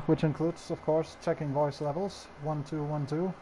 which includes, of course, checking voice levels, 1, 2, 1, 2.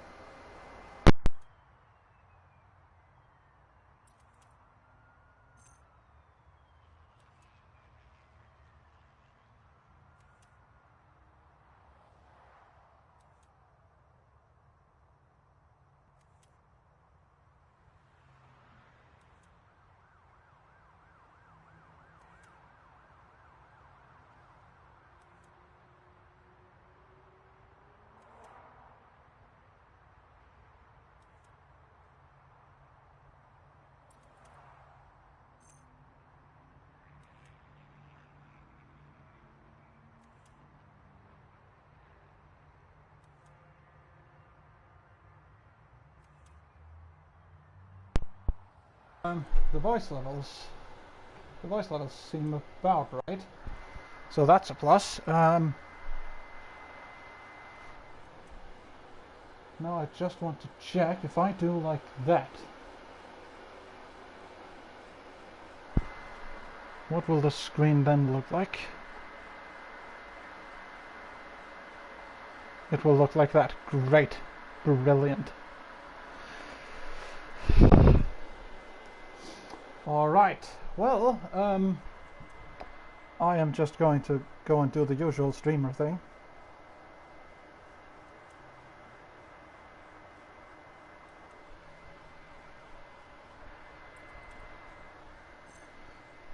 The voice levels seem about right, so that's a plus. Now I just want to check if I do like that, what will the screen then look like? It will look like that. Great, brilliant. Alright, well, I am just going to go and do the usual streamer thing.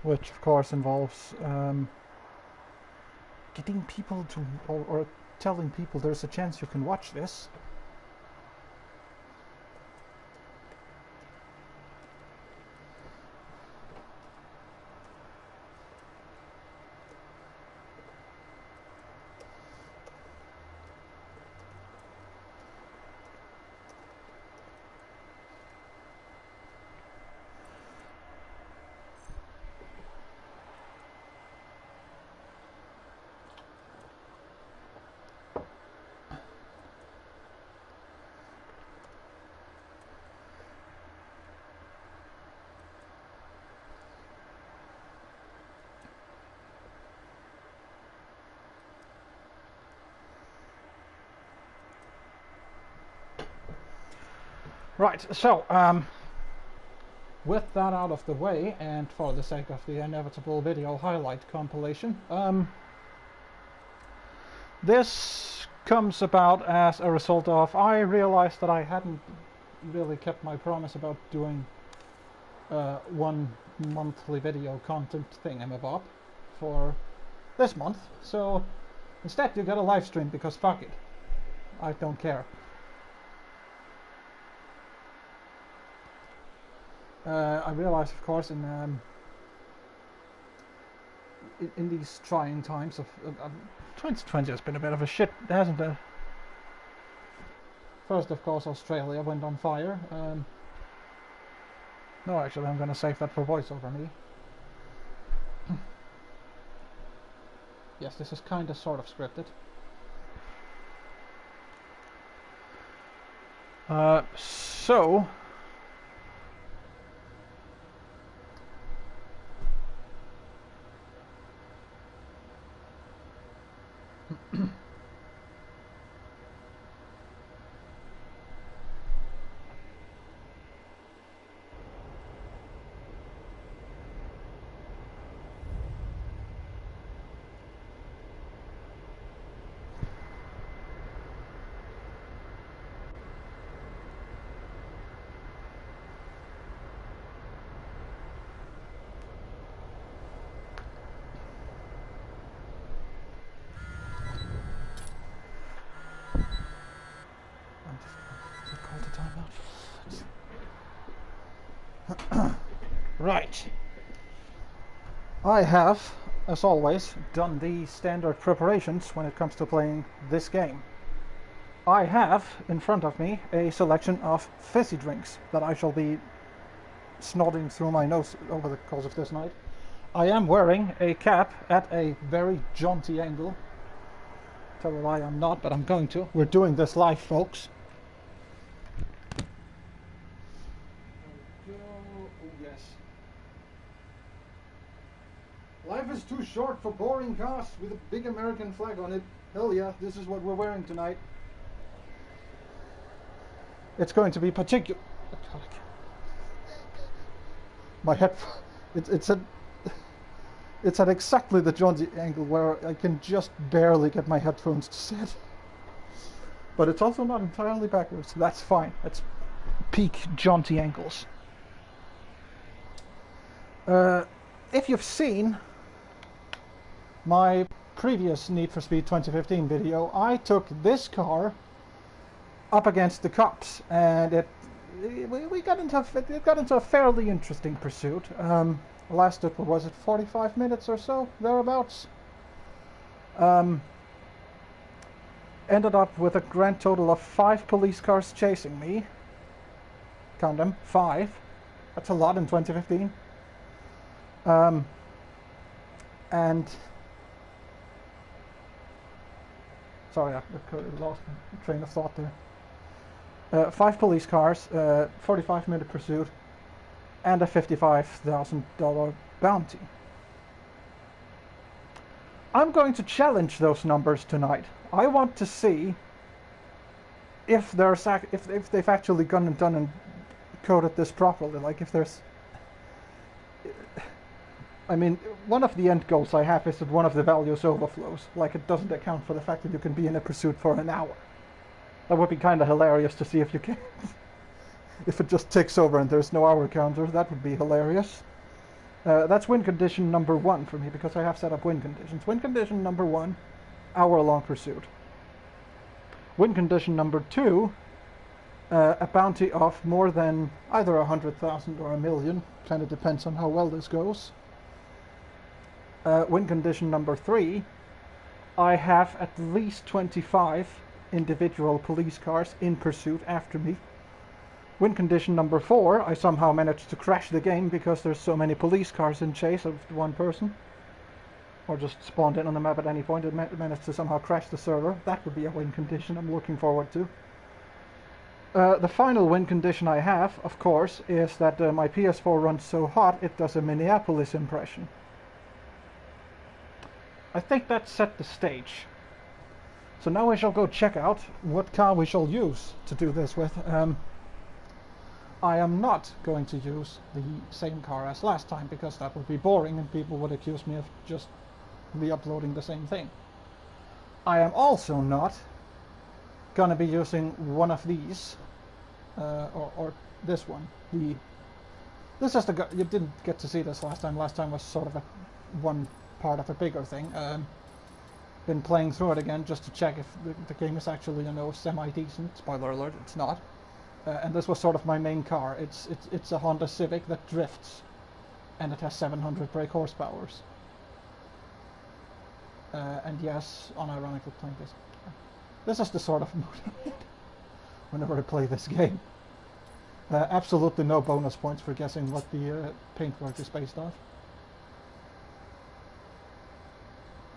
Which of course involves getting people to, or telling people there's a chance you can watch this. Right, so with that out of the way, and for the sake of the inevitable video highlight compilation, this comes about as a result of I realized that I hadn't really kept my promise about doing one monthly video content thingamabob for this month, so instead you get a live stream because fuck it, I don't care. I realized, of course, in these trying times of 2020 has been a bit of a shit, hasn't it? First, of course, Australia went on fire. No, actually, I'm going to save that for voiceover me. Yes, this is kind of sort of scripted. So right, I have, as always, done the standard preparations when it comes to playing this game. I have in front of me a selection of fizzy drinks that I shall be snorting through my nose over the course of this night. I am wearing a cap at a very jaunty angle. Tell a lie, I'm not, but I'm going to. We're doing this live, folks. Life is too short for boring cars with a big American flag on it. Hell yeah, this is what we're wearing tonight. It's going to be particular. My head, it's at exactly the jaunty angle where I can just barely get my headphones to sit. But it's also not entirely backwards, so that's fine. That's peak jaunty angles. If you've seen my previous Need for Speed 2015 video, I took this car up against the cops, and we got into a fairly interesting pursuit. Lasted, what was it, 45 minutes or so, thereabouts. Ended up with a grand total of 5 police cars chasing me. Count them, 5. That's a lot in 2015. And sorry, I lost my train of thought there. 5 police cars, 45-minute pursuit, and a $55,000 bounty. I'm going to challenge those numbers tonight. I want to see if they've actually gone and done and coded this properly. Like if there's, I mean, one of the end goals I have is that one of the values overflows. Like it doesn't account for the fact that you can be in a pursuit for an hour. That would be kind of hilarious to see if you can. If it just ticks over and there's no hour counter, that would be hilarious. That's win condition number 1 for me, because I have set up win conditions. Win condition number 1, hour-long pursuit. Win condition number 2, a bounty of more than either 100,000 or 1 million. Kind of depends on how well this goes. Win condition number 3, I have at least 25 individual police cars in pursuit after me. Win condition number 4, I somehow managed to crash the game because there's so many police cars in chase of one person. Or just spawned in on the map at any point and managed to somehow crash the server. That would be a win condition I'm looking forward to. The final win condition I have, of course, is that my PS4 runs so hot it does a Minneapolis impression. I think that set the stage. So now we shall go check out what car we shall use to do this with. I am not going to use the same car as last time, because that would be boring and people would accuse me of just re-uploading the same thing. I am also not going to be using one of these, or this one. This is the, you didn't get to see this last time. Last time was sort of one part of a bigger thing. Been playing through it again just to check if the game is actually, you know, semi-decent. Spoiler alert, it's not. And this was sort of my main car. It's a Honda Civic that drifts, and it has 700 brake horsepower. And yes, unironically playing this. This is the sort of mood I'm in whenever I play this game. Absolutely no bonus points for guessing what the paintwork is based off.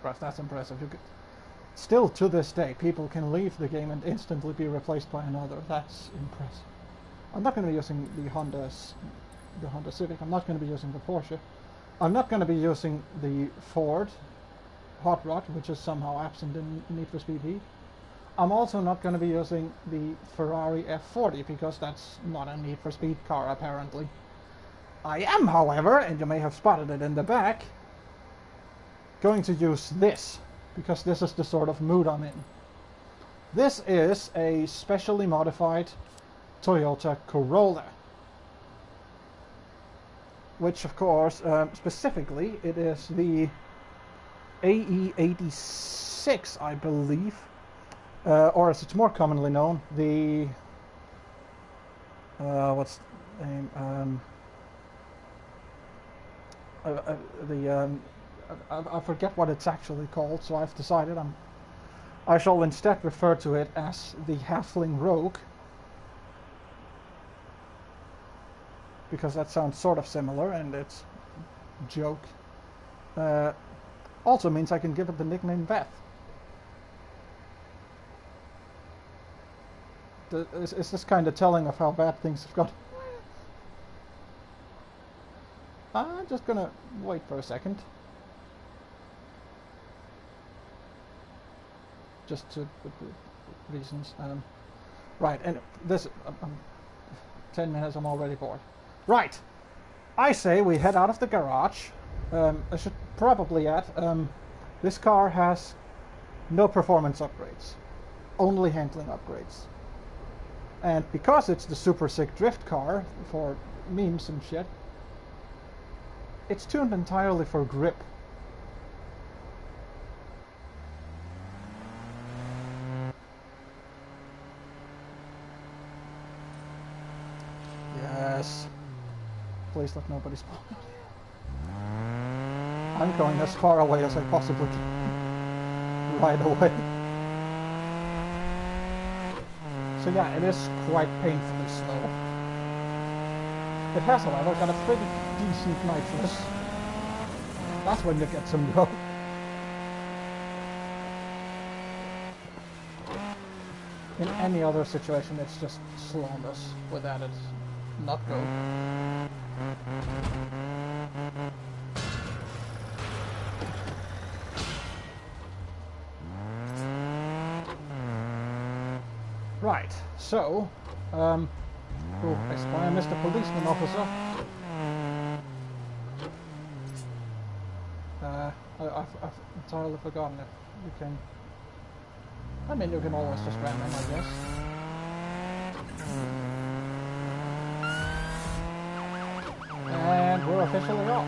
Right, that's impressive. You could, still to this day, people can leave the game and instantly be replaced by another. That's impressive. I'm not going to be using the Honda Civic. I'm not going to be using the Porsche. I'm not going to be using the Ford Hot Rod, which is somehow absent in Need for Speed Heat. I'm also not going to be using the Ferrari F40, because that's not a Need for Speed car, apparently. I am, however, and you may have spotted it in the back, going to use this, because this is the sort of mood I'm in. This is a specially modified Toyota Corolla, which of course, specifically, it is the AE86, I believe, or as it's more commonly known, the what's the name? I forget what it's actually called, so I've decided I shall instead refer to it as the Halfling Rogue, because that sounds sort of similar, and it's a joke. Also means I can give it the nickname Beth. Is this kind of telling of how bad things have got? I'm just gonna wait for a second. just to reasons. Right, and this 10 minutes. I'm already bored. Right, I say we head out of the garage. I should probably add, this car has no performance upgrades, only handling upgrades. And because it's the super sick drift car for memes and shit, it's tuned entirely for grip. Yes. Please let nobody spawn. I'm going as far away as I possibly can. Right away. So yeah, it is quite painfully slow. It has, however, got a pretty decent nitrous. That's when you get some go. In any other situation, it's just slowness with added not go. Right, so, oh, I spy I missed a policeman officer. I've entirely forgotten if you can... I mean, you can always just ram them, I guess. And we're officially off.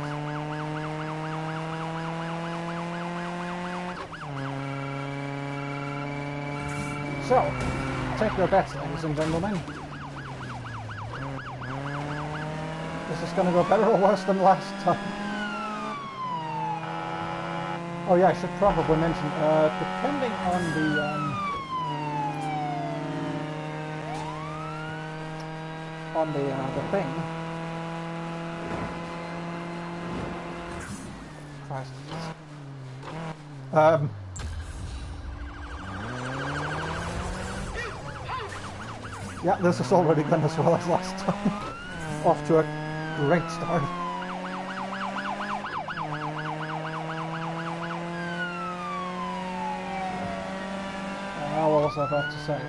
So, take your bets, ladies and gentlemen. This is gonna go better or worse than last time. Oh yeah, I should probably mention, depending on the thing. Christ. Yeah, this is already gone as well as last time. Off to a great start. What was I about to say?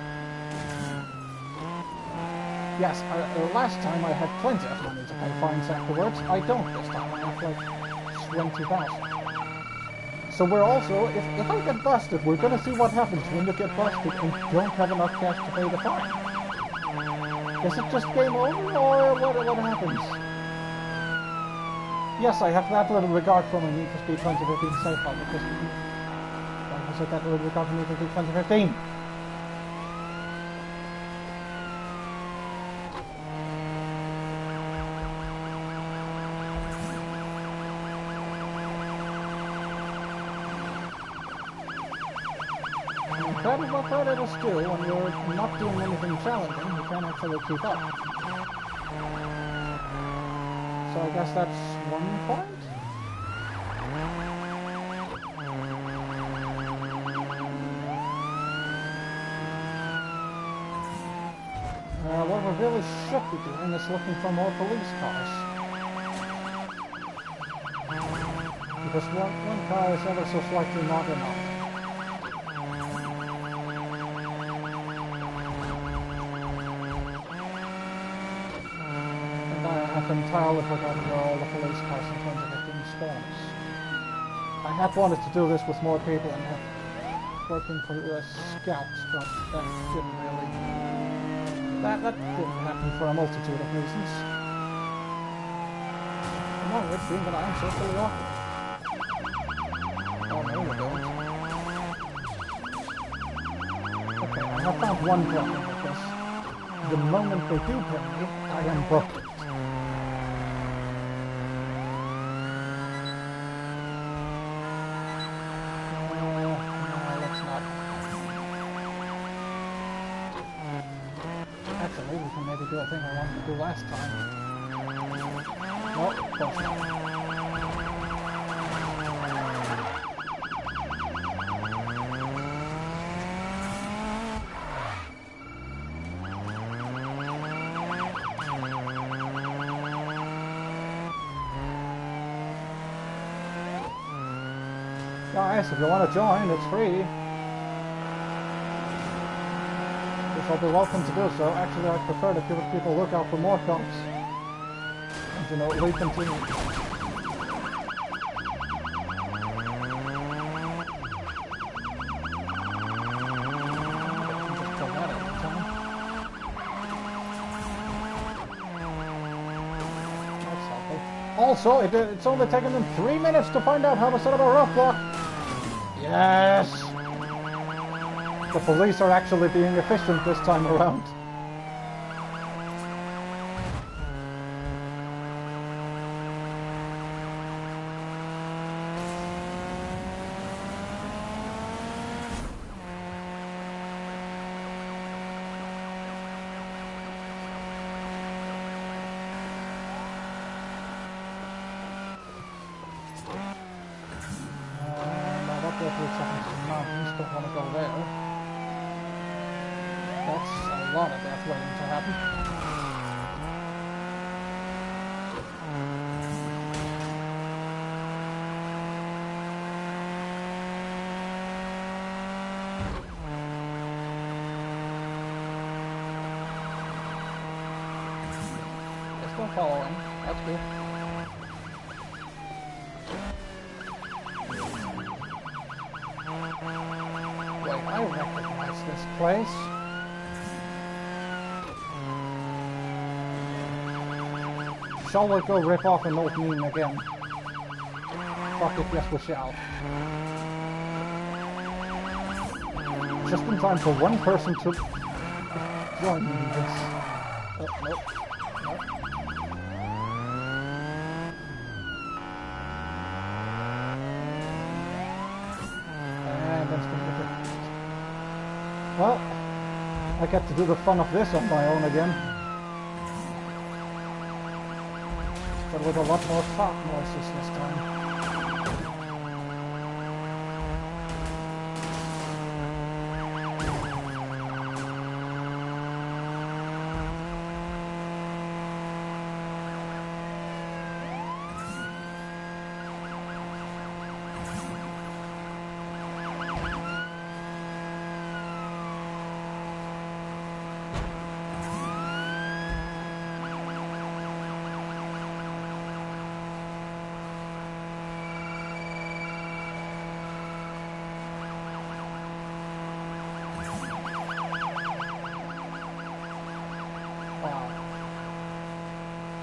Yes, last time I had plenty of money to pay fines afterwards. I don't this time. I have like 20,000. So we're also, if I get busted, we're gonna see what happens when you get busted and don't have enough cash to pay the fine. Is it just game over, or what happens? Yes, I have that little regard for my Need for Speed 2015 save file because I said that little regard for Need for Speed 2015. That is what predators do when you're not doing anything challenging, you can't actually keep up. So I guess that's 1 point? What we really should be doing is looking for more police cars. Because one car is ever so slightly not enough. I've entirely forgotten where all the police cars in 2015 spawns. I had wanted to do this with more people and have working for scouts, but that didn't really... That didn't happen for a multitude of reasons. Among which being that I am socially awkward. Oh no, you don't. Okay, I have found one problem with this. The moment they do pay me, I am broken. Actually, we can maybe do a thing I wanted to do last time. Nope, of course not. Guys, if you want to join, it's free. I'll be welcome to do so. Actually, I'd prefer that people look out for more cops. And, you know, we continue. Also, it's only taken them 3 minutes to find out how to set up a roadblock. Yes! The police are actually being efficient this time around. Mountains, don't want to go there. That's a lot of death waiting to happen. They're still following. That's good. Wait, I recognize this place. Shall we go rip off an old meme again? Fuck it, yes we shall. Just in time for one person to join me in this. Oh, nope. Nope. And that's gonna be it. Well, I get to do the fun of this on my own again. But with a lot more fart noises this time.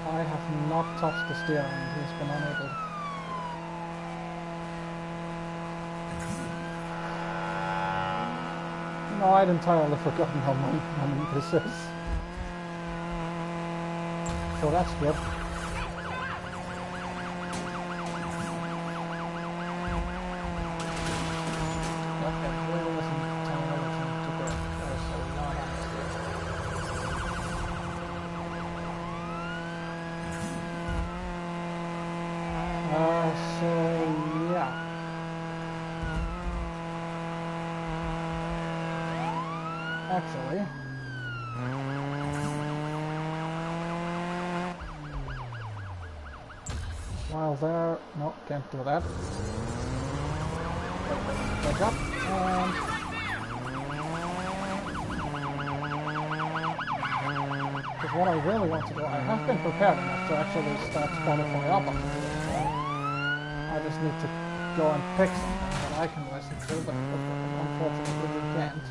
I have not touched the steering, he's been unable. No, I'd entirely forgotten how many this is. So that's good. Okay, where wasn't technology to go? There's a lot of so yeah. Actually, while there, no, can't do that. Back up and because what I really want to do, I have been prepared enough to actually start Spotify up on it. I just need to go and pick something that I can listen to, but unfortunately we can't.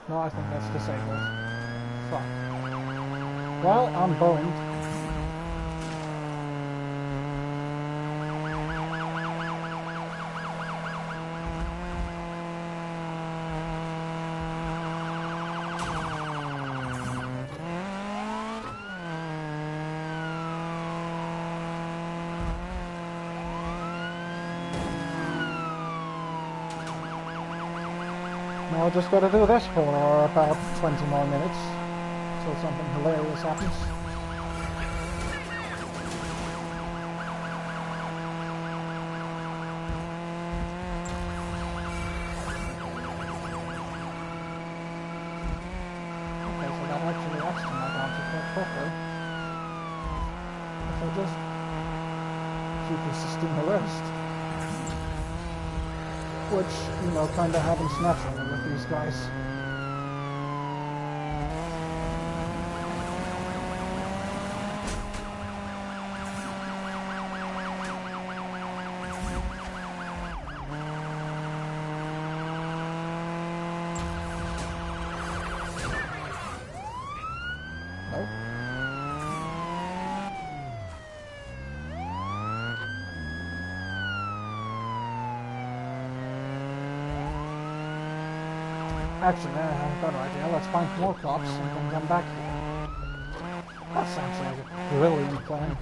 No, I think that's disabled. Fuck. Well, I'm boned. Now I just gotta do this for about 20 more minutes till something hilarious happens. Okay, so that actually adds to my bounty quite quickly. If I just keep resisting the rest. which, you know, kind of happens naturally with these guys. Nope. Actually, I have a better idea. Let's find more cops and then come back here. That sounds like a brilliant plan.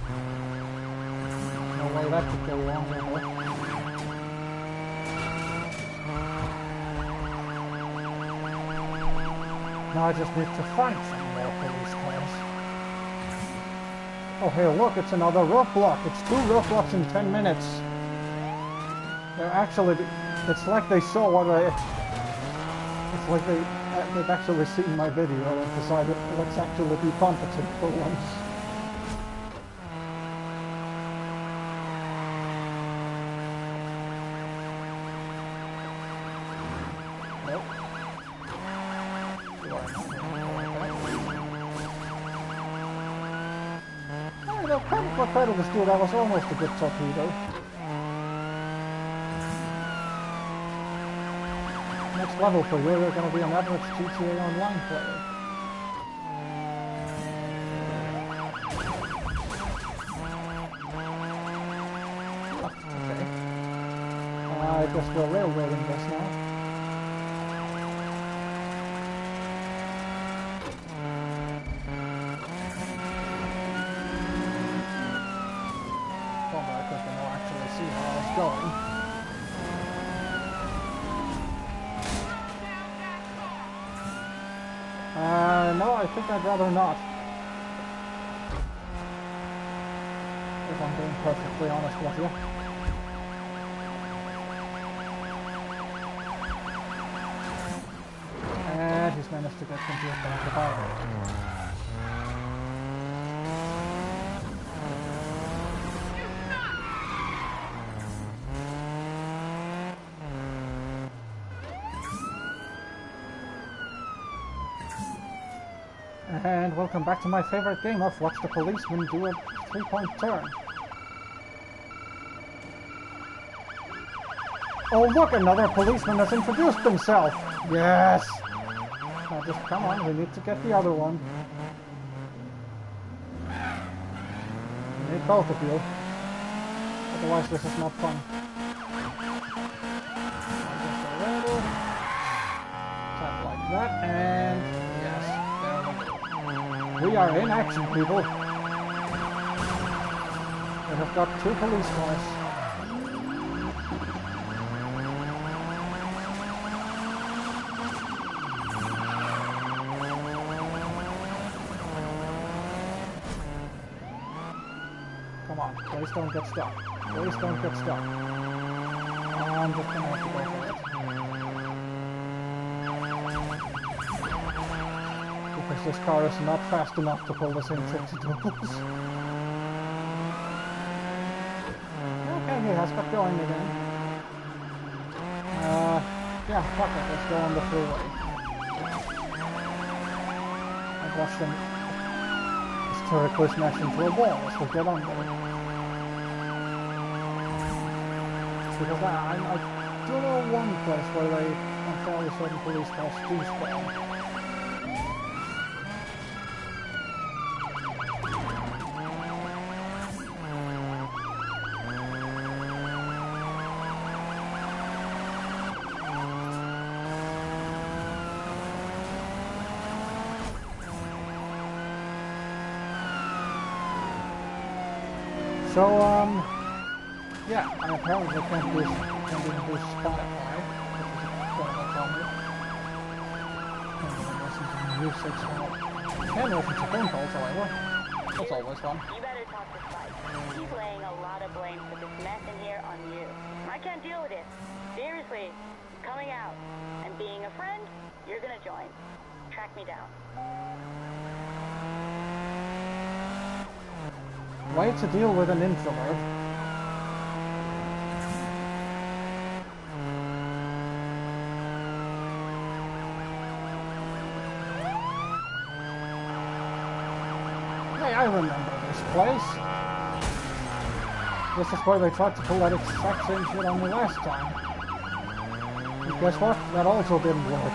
No way that could go wrong anymore. Now I just need to find some more police cars. Oh, hey, look, it's another roadblock. It's 2 roadblocks in 10 minutes. They're actually... It's like they saw what I... It's like they've actually seen my video and decided, let's actually be competent for once. Nope. Oh, you know, credit was good. That was almost a good torpedo. Next level for you, you're going to be an average GTA Online player. Oh, okay. I guess we're railroading this now. Well, I couldn't actually see how I was going. No, I think I'd rather not. If I'm being perfectly honest with you. And he's managed to get confused by the fire. And welcome back to my favorite game of watch the policeman do a 3-point turn. Oh look, another policeman has introduced himself! Yes! Now just come on, we need to get the other one. We need both of you. Otherwise this is not fun. Tap like that, and... We are in action, people. We have got 2 police cars. Come on, please don't get stuck. Please don't get stuck. I'm just gonna have to go for it. Because this car is not fast enough to pull the same 50 doubles. Okay, he has got going again. Yeah, fuck it, let's go on the freeway. I've watched them hysterically smash into a wall as we get on there. Because I do know one place where they, on fairly certain police cars do spawn. So, yeah, I apparently can't do Spotify, which is what they tell me. And listen to music, so I can listen to phone calls, however. That's always fun. You better talk to Spike. He's laying a lot of blame for this mess in here on you. I can't deal with it. Seriously, coming out and being a friend, you're gonna join. Track me down. Way to deal with an introvert. Hey, I remember this place. This is where they tried to pull that exact same shit on me last time. And guess what? That also didn't work.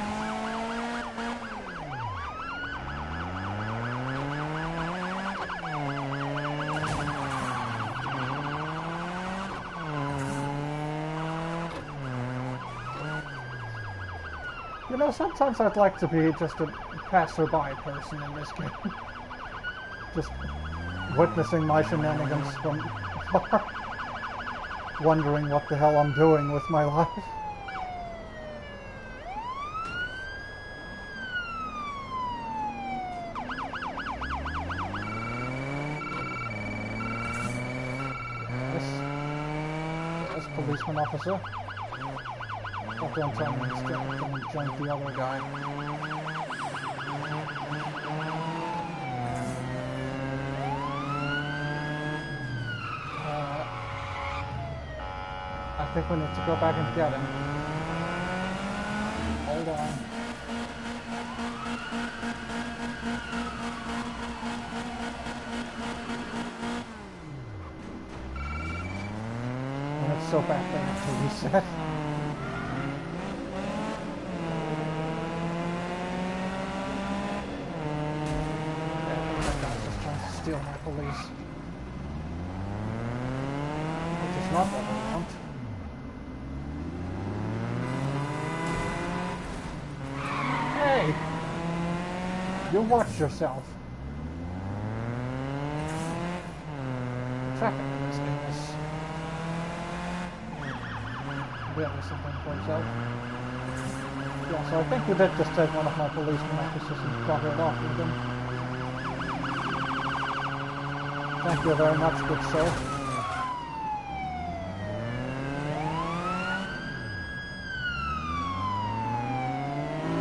You know, sometimes I'd like to be just a passerby person in this game. Just witnessing my shenanigans from afar. Wondering what the hell I'm doing with my life. Yes, policeman officer. Oh, don't tell me it's going to jump the other guy. I think we need to go back and get him. Hold on. And it's so bad they have to reset. Steal my police. Which is not what I want. Hey! You watch yourself. Traffic in this game is really something for itself. Yeah, so I think we did just take one of my policeman officers and got it off with him. Thank you very much, good sir.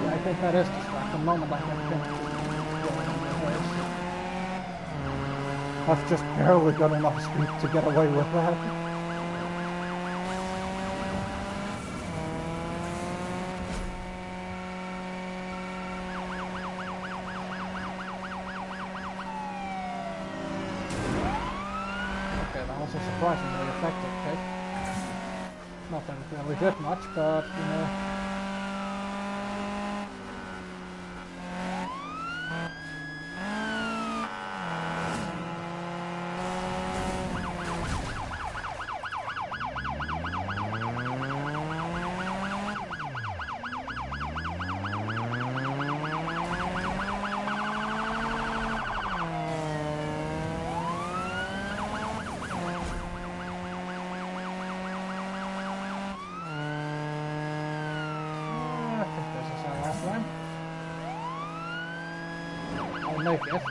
Yeah, I think that is just like the moment I can think I've just barely got enough speed to get away with that. Surprisingly effective kick. Not that it really did much, but you know. Make it. What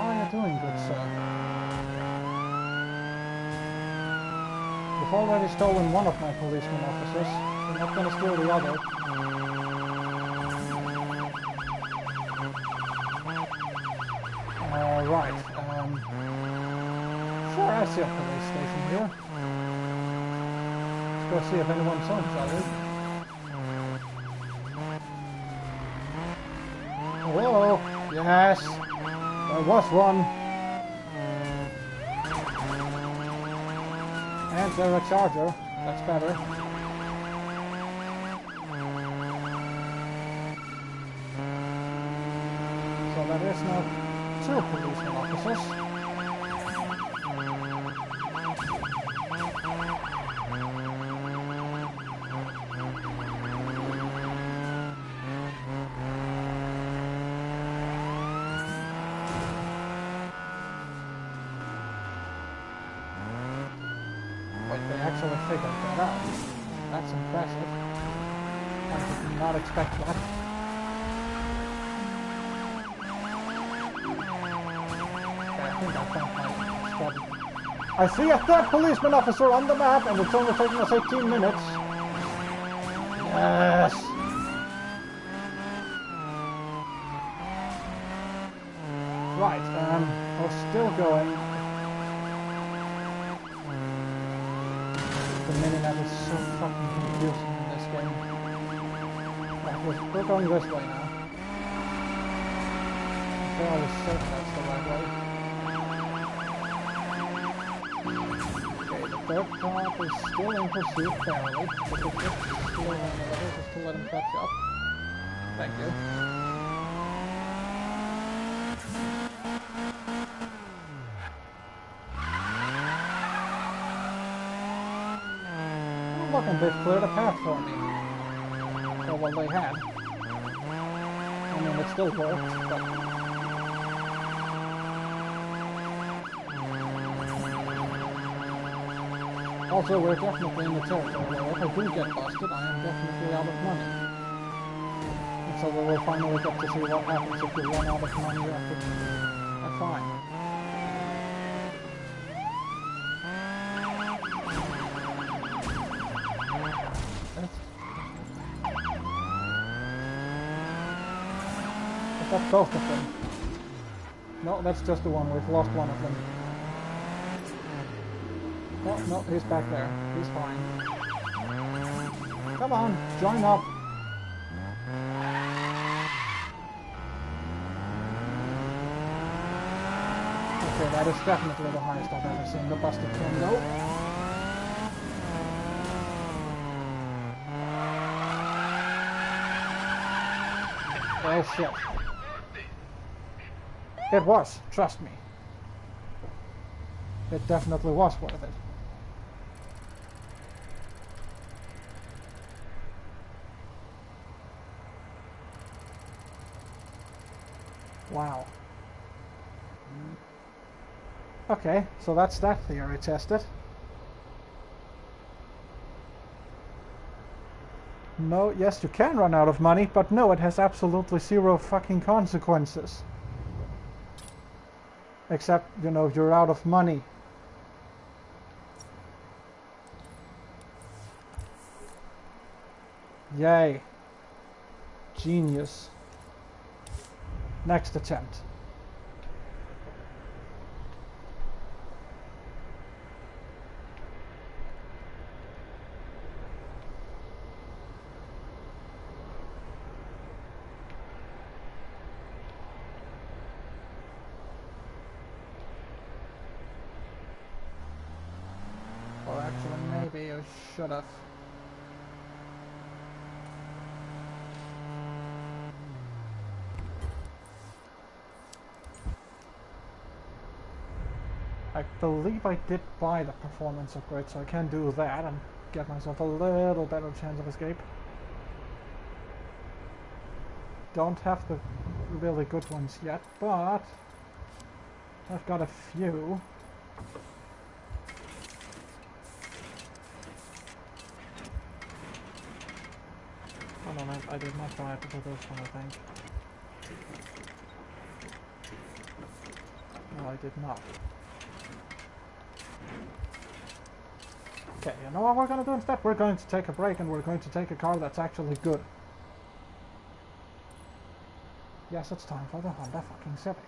are you doing, good sir? You've already stolen one of my policeman officers. You're not going to steal the other. Right. Sure, I see a police station here. Let's go see if anyone's home, shall we? Hello? Yes. There was one. And there's a charger. That's better. So there is now 2 policeman officers. Wait, they actually figured that out. That's impressive. I did not expect that. I see a 3rd policeman officer on the map, and it's only taking us 18 minutes. Yes! Right, we're still going. The minimap is so fucking confusing in this game. Right, we're going this way now. I'm fairly certain that's the right way. Okay, the third car is still in pursuit, barely. But we're just slowing a little just to let him catch up. Thank you. Look, and they've cleared a path for me. Or well, they had. I mean, it still worked, but... Also, we're definitely in the territory where if I do get busted, I am definitely out of money. And so we will finally get to see what happens if we run out of money after a fine. That's both of them. No, that's just the one. We've lost one of them. Oh, no, he's back there. He's fine. Come on, join up. Okay, that is definitely the highest I've ever seen the busted train go. Oh shit. It was, trust me. It definitely was worth it. Wow. Okay, so that's that theory tested. No, yes, you can run out of money, but no, it has absolutely zero fucking consequences. Except, you know, you're out of money. Yay. Genius. Next attempt. Or actually, maybe you should have. I believe I did buy the performance upgrade, so I can do that and get myself a little better chance of escape. Don't have the really good ones yet, but I've got a few. Hold on, I did not buy it for this one, I think. No, I did not. Okay, you know what we're going to do instead? We're going to take a break and we're going to take a car that's actually good. Yes, it's time for the Honda fucking Civic.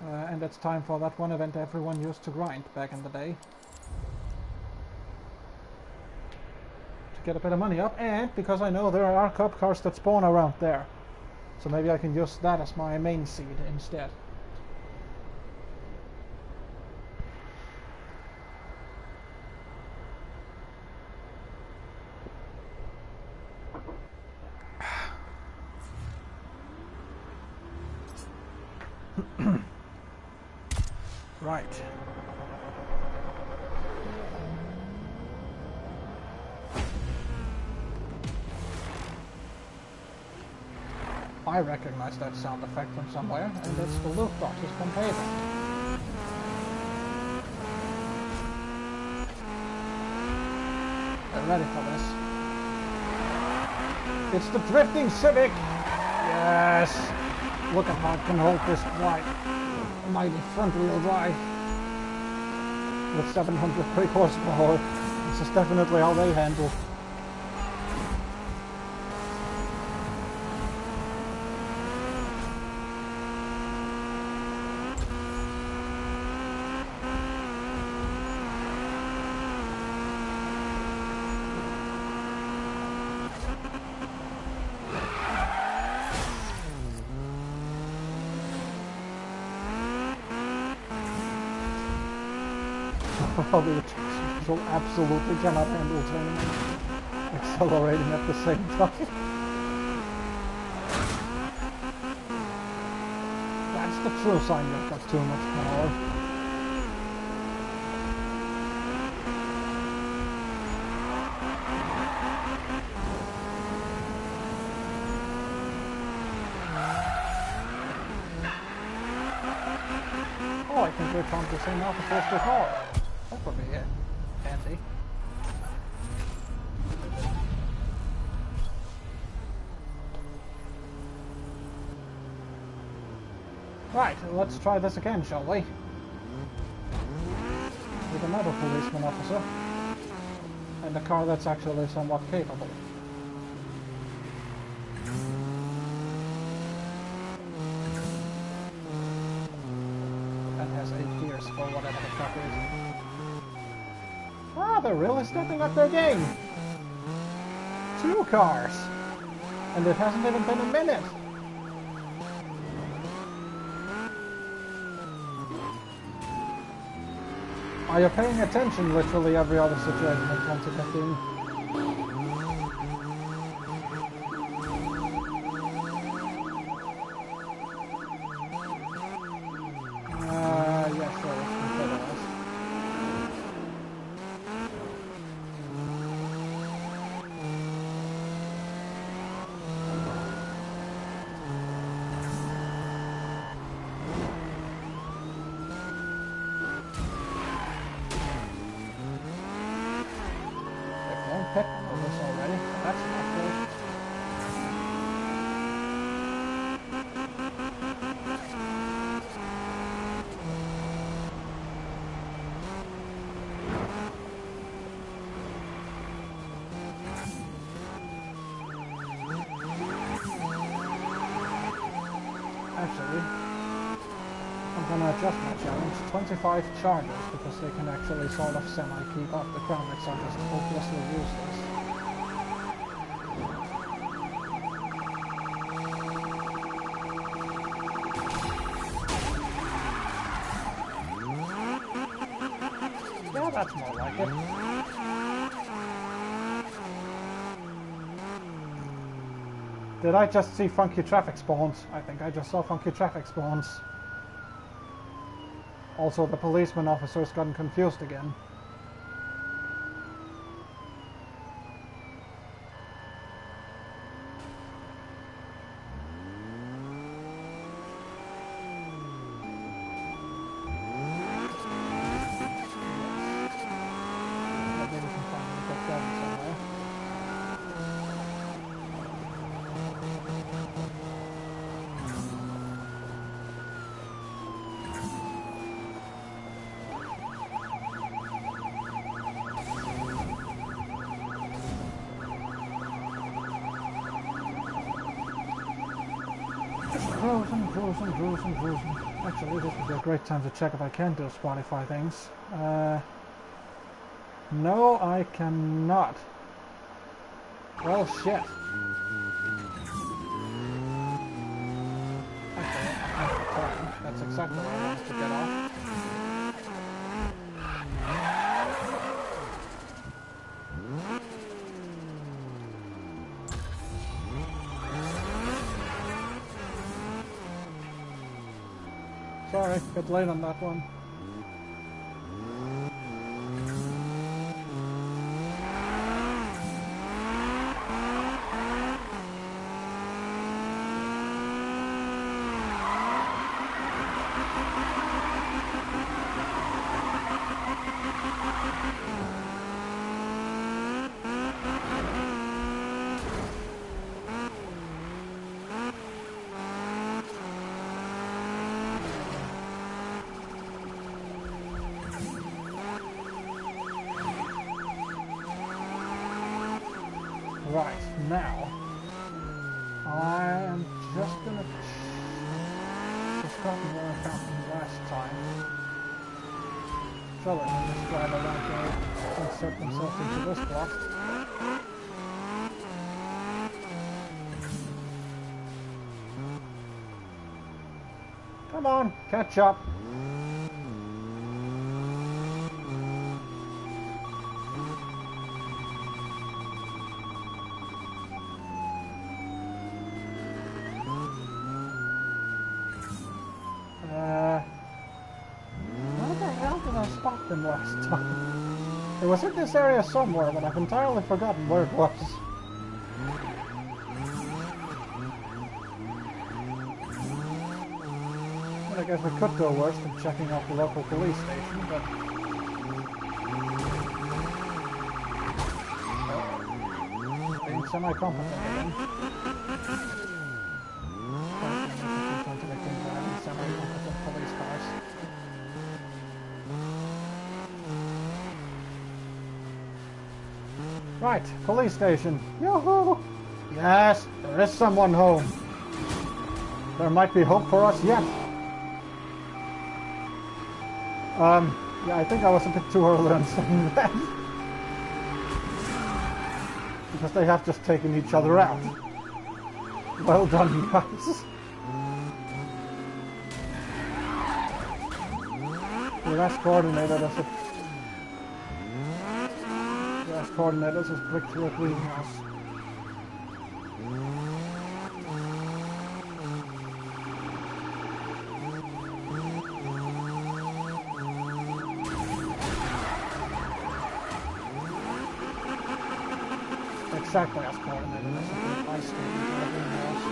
And it's time for that one event everyone used to grind back in the day. To get a bit of money up, and because I know there are cup cars that spawn around there. So maybe I can use that as my main seed instead. Right. I recognize that sound effect from somewhere, and it's the loot boxes from Haven. Are you ready for this? It's the drifting Civic! Yes! Look at how it can hold this wide. Mighty front-wheel drive. With 700 brake horsepower. This is definitely how they handle. Well, the so absolutely cannot handle turning and accelerating at the same time. That's the true sign you've got too much power. Oh, I think we're trying the same officers before. That would be it. Handy. Right, let's try this again, shall we? With another policeman officer. And a car that's actually somewhat capable. That has 8 gears for whatever the fuck is. Ah, they're really stepping up their game! 2 cars! And it hasn't even been a minute! Are you paying attention literally every other situation in 2015? Yes, sure, let's consider this. They've won't pick on this already. That's not good. Actually, I'm gonna adjust my challenge. 25 charges because they can actually sort of semi-keep up. The Crownix are just hopelessly useless. Yeah, that's more like it. Did I just see funky traffic spawns? I think I just saw funky traffic spawns. Also, the policeman officer's gotten confused again. Maybe we can find a good driving somewhere. Cruising. Actually, this would be a great time to check if I can do Spotify things. No, I cannot. Well, shit. Actually, I have to turn. That's exactly what I wanted to get off. Sorry, a bit late on that one. Right, now, I am just gonna discover where I found them last time. So let me just drive around here, insert themselves into this block. Come on, catch up. spot them last time? It was in this area somewhere, but I've entirely forgotten where it was. Well, I guess we could do worse than checking out the local police station, but... being semi-competent again. Semi-competent police cars. Right, police station. Yoo-hoo! Yes, there is someone home. There might be hope for us yet. Yeah, I think I was a bit too early on saying that. Because they have just taken each other out. Well done, guys. The last coordinator has clicked through a greenhouse. Exactly as coordinated as a ice skating to a greenhouse.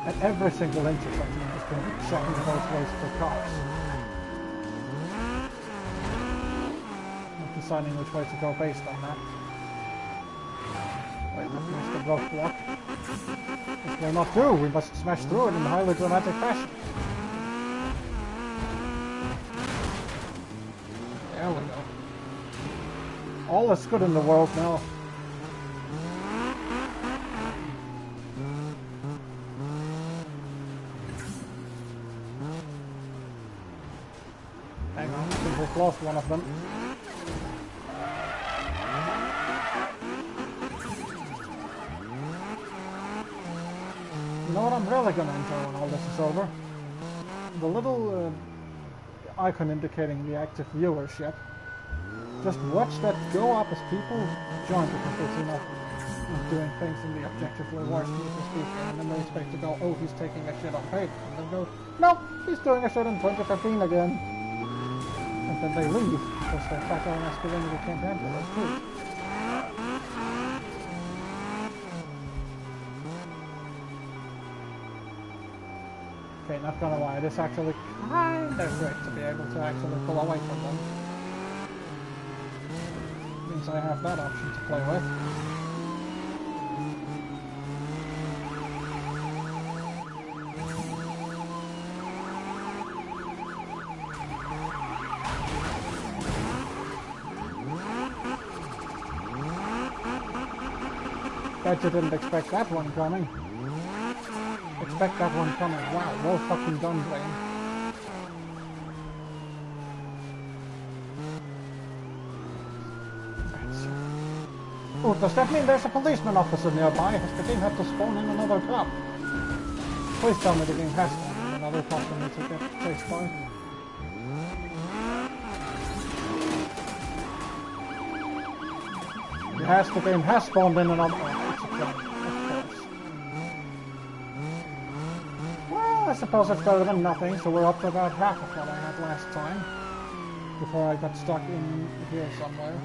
At every single intersection is going to be checking both ways for cars. Not deciding which way to go based on that. Wait, that was the roadblock. This will not do, we must smash through it in a highly dramatic fashion. There we go. All is good in the world now. Hang on, I think we've lost one of them. You know what I'm really going to enjoy when all this is over? The little icon indicating the active viewership. Just watch that go up as people join because they see not doing things in the objectively worst need for speaking, and then they expect to go, oh, he's taking a shit on paper, and then go, no, he's doing a shit in 2015 again. And then they leave because their fat old masculinity can't handle it too. Okay, not gonna lie, it is actually kind of great to be able to actually pull away from them. Means I have that option to play with. Bet you didn't expect that one coming. Expect that one coming. Wow, well fucking done, Blaine. Oh, does that mean there's a policeman officer nearby? Has the game had to spawn in another cop? Please tell me the game has spawned in another cop for me to get chased by. Yes, the game has spawned in another... Oh, it's a clone, of course. Well, I suppose it's better than nothing, so we're up to about half of what I had last time. Before I got stuck in here somewhere.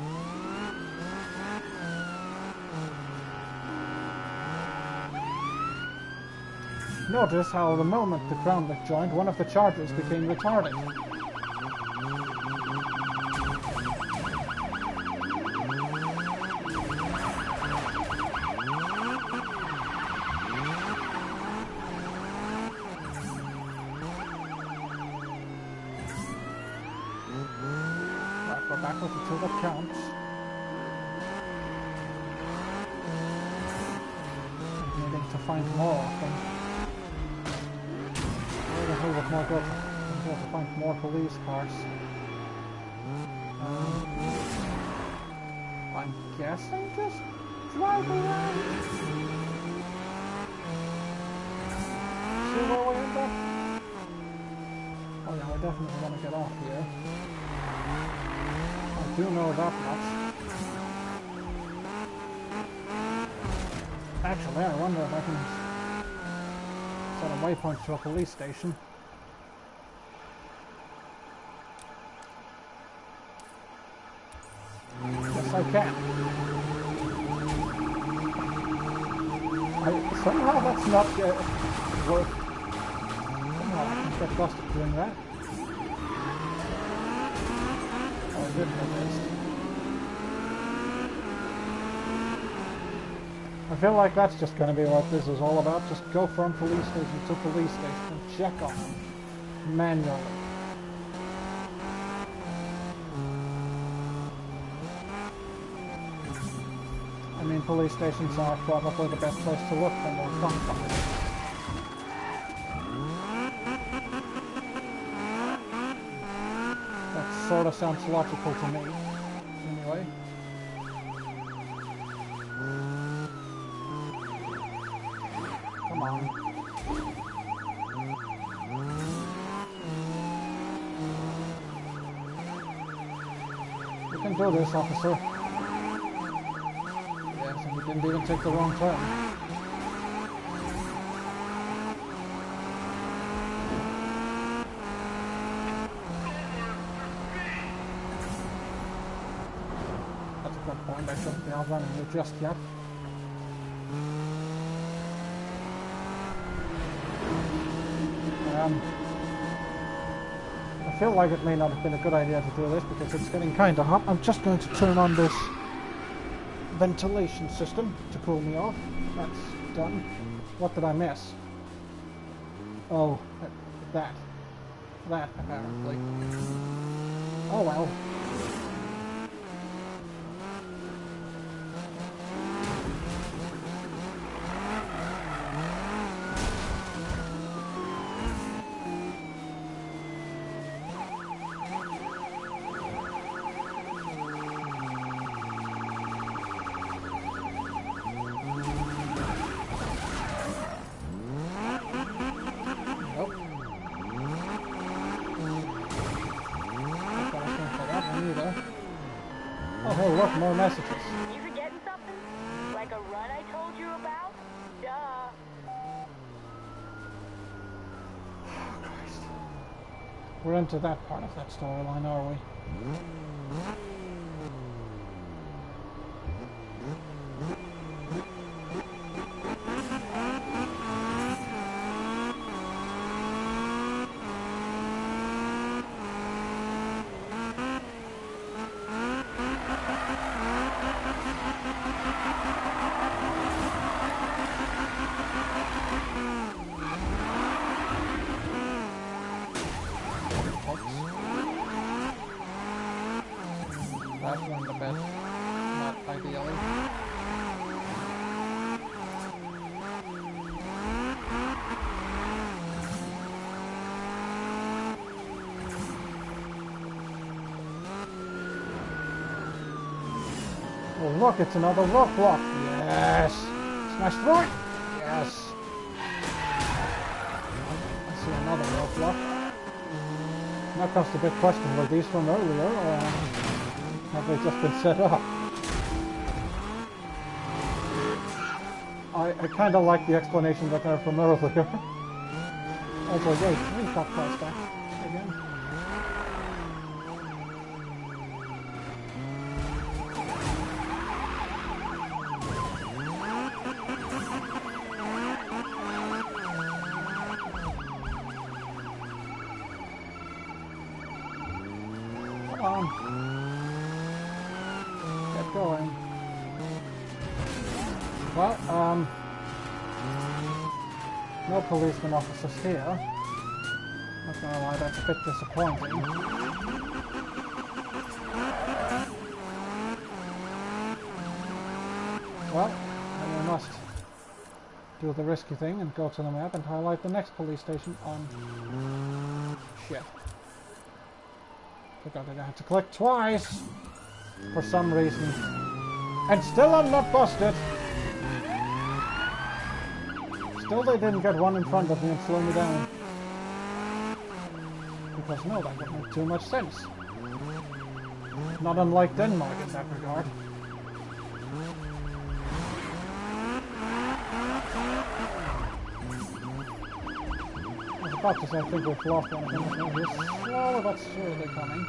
Notice how the moment the groundlet joined, one of the chargers became retarded. Right, we're back with the two that counts. Needing to find more of them. Where the hell would more go to find more police cars? I'm guessing just drive around. See where we end up? Oh yeah, we definitely want to get off here. I do know that much. Actually, I wonder if I can set a waypoint to a police station. Yes, I can. Somehow that's not worth. Somehow I can get busted doing that. Oh, I didn't at least. I feel like that's just going to be what this is all about. Just go from police station to police station and check on them manually. I mean, police stations are probably the best place to look when they're gunfire. That sort of sounds logical to me. Anyway. Come on. You can do this, officer. Yes, and you didn't even take the wrong turn. That's a good point. I shouldn't be outrunning you just yet. I feel like it may not have been a good idea to do this because it's getting kind of hot. I'm just going to turn on this ventilation system to cool me off. That's done. What did I miss? Oh, that apparently. Oh well. Oh, hey, look, more messages. You forgetting something? Like a run I told you about? Duh. Oh, Christ. We're into that part of that storyline, are we? That one the best, not ideally. Oh look, it's another roadblock. Yes! Smash through it! Yes! I see another roadblock. Now comes the big question, were these from earlier, or have they just been set up? I kind of like the explanation that they're from earlier. Also, wait, we got past that again. Come on. Get going. Well, no policeman officers here. Not gonna lie, that's a bit disappointing. Well, then we must do the risky thing and go to the map and highlight the next police station on... Shit. Forgot that I had to click twice! For some reason. And still I'm not busted! Still they didn't get one in front of me and slow me down. Because no, that would make too much sense. Not unlike Denmark in that regard. about to say, I think we've lost one of them. We're slowly but surely coming.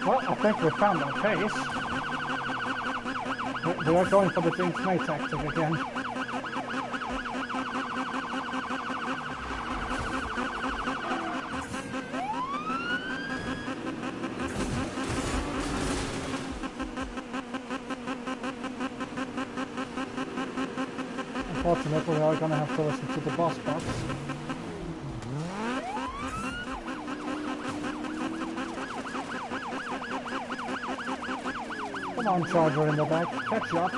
Well, I think we found our pace. We are going for the James May tactic again. Unfortunately, we are going to have to listen to the boss box. Come on, Charger in the back. Catch up.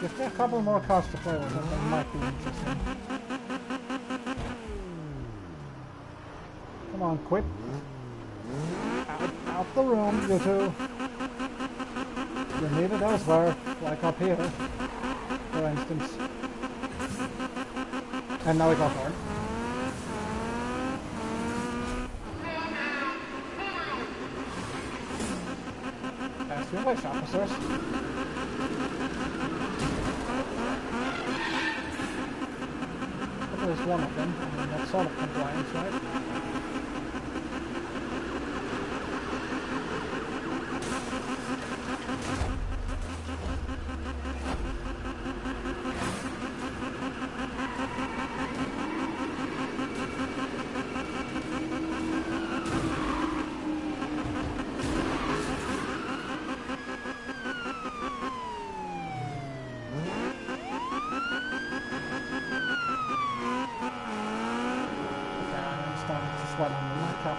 If there are a couple more cars to play with, that might be interesting. Come on, quit. Out the room, you two. You're needed elsewhere, like up here, for instance. And now we go for it. Pass your wish, officers. At least one of them. I mean, that's sort of compliance, right?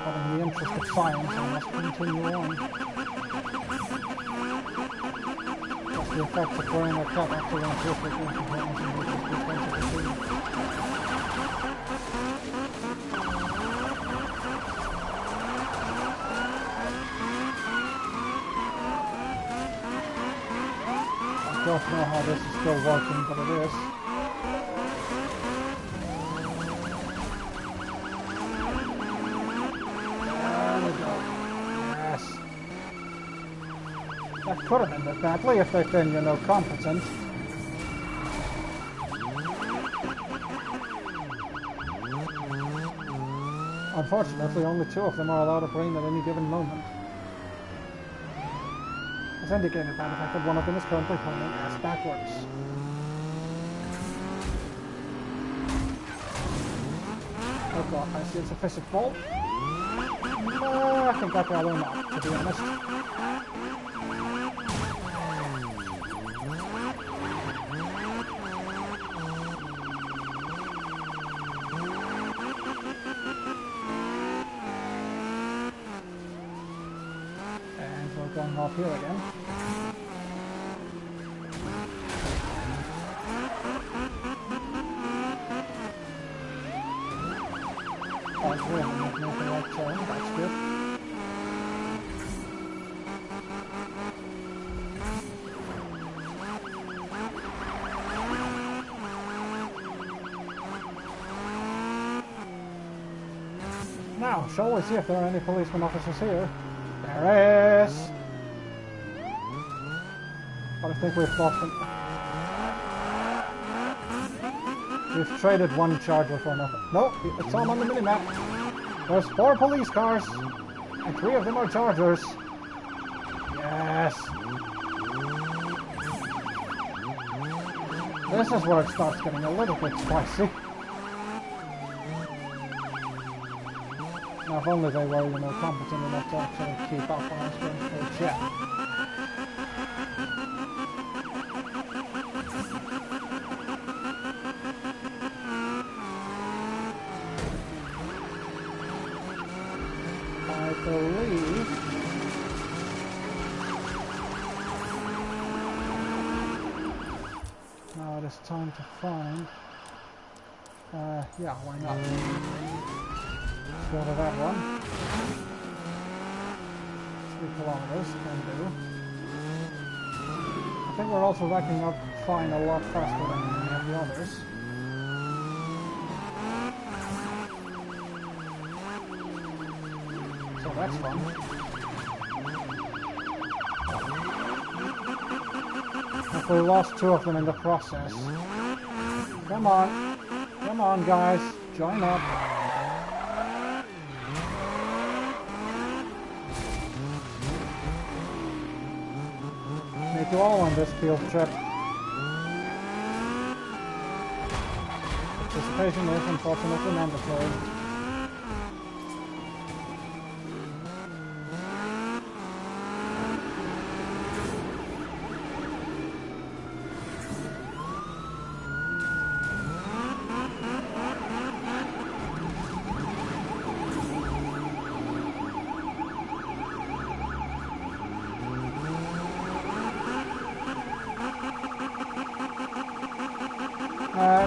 But in the interest of science, I must continue on. That's the effect of wearing a cap after one perfect interference in which is defensive. I don't know how this is still working, but it is. That could have ended badly if they'd been, you know, competent. Unfortunately, only two of them are allowed to green at any given moment. As indicated by the fact that one of them is currently holding ass backwards. Oh god, I see insufficient ball. No, I think I'd rather not, to be honest. Going off here again. That's really making the right turn, that's good. Now, shall we see if there are any policeman officers here? There is! But I think we've lost them. We've traded one Charger for another. No, it's all on the minimap. There's 4 police cars, and 3 of them are Chargers. Yes. This is where it starts getting a little bit spicy. Now, if only they were, you know, competent enough to actually keep up on us going for a chat. I believe now it is time to find Yeah, why not? Let's go to that one. 3 kilometers, can do. I think we're also racking up fine a lot faster than any of the others. So that's fun. We lost 2 of them in the process. Come on guys, join up. Need you all on this field trip. Participation is unfortunately mandatory.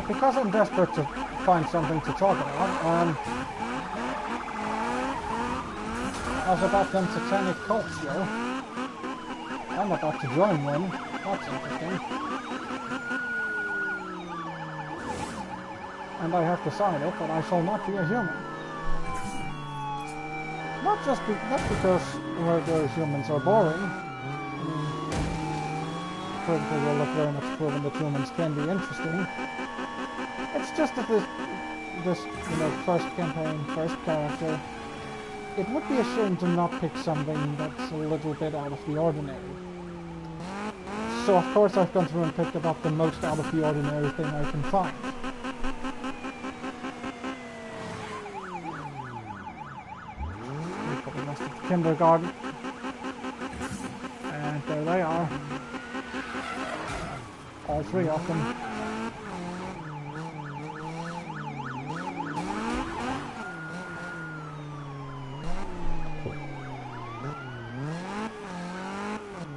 Because I'm desperate to find something to talk about, I was about them satanic cults, yo. I'm about to join one. That's interesting. And I have decided that I shall not be a human. Not because regular humans are boring. Critical will have very much proven that humans can be interesting. It's just that this first campaign, first character, it would be a shame to not pick something that's a little bit out of the ordinary. So of course I've gone through and picked about the most out of the ordinary thing I can find. We put the rest of the kindergarten. And there they are. All 3 of them.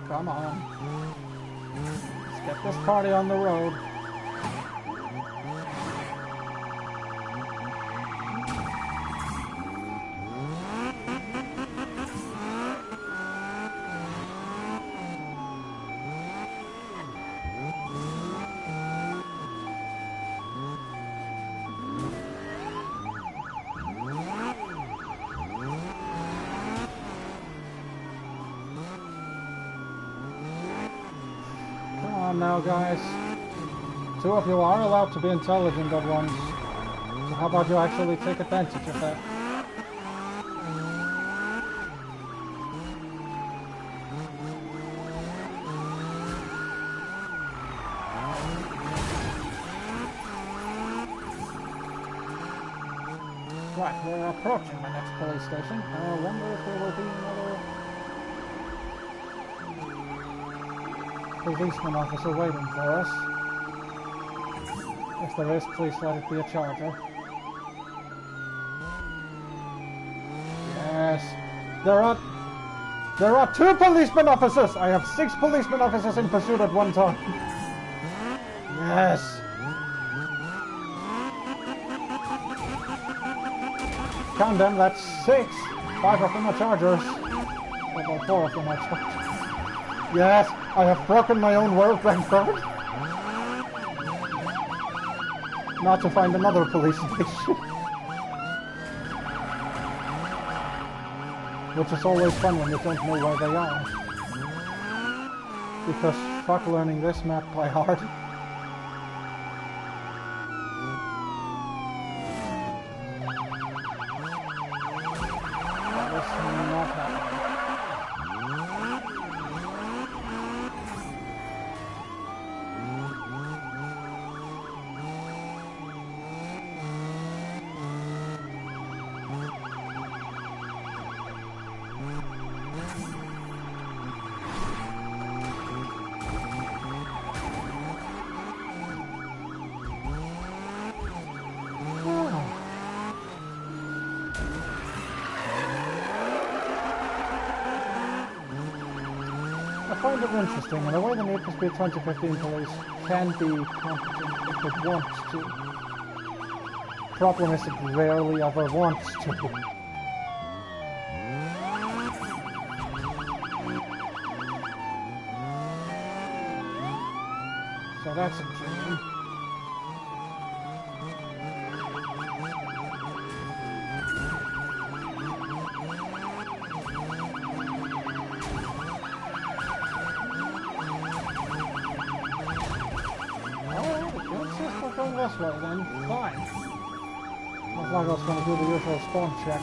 Come on. Let's get this party on the road. Now guys, 2 of you are allowed to be intelligent at once, so how about you actually take advantage of that? Right, we're approaching the next police station. I wonder if there will be another policeman officer waiting for us. If there is, please let it be a charger. Yes. There are 2 policeman officers! I have 6 policeman officers in pursuit at one time. Yes. Count them, that's 6. 5 of them are chargers. About 4 of them are chargers. Yes, I have broken my own world record. Not to find another police station. Which is always fun when you don't know where they are. Because fuck learning this map by heart. That is not happening. I find it interesting, in a way the Need for Speed 2015 police can be competent if it wants to. problem is it rarely ever wants to. So that's intriguing. This way then, fine. As long as I was going to do the usual spawn check.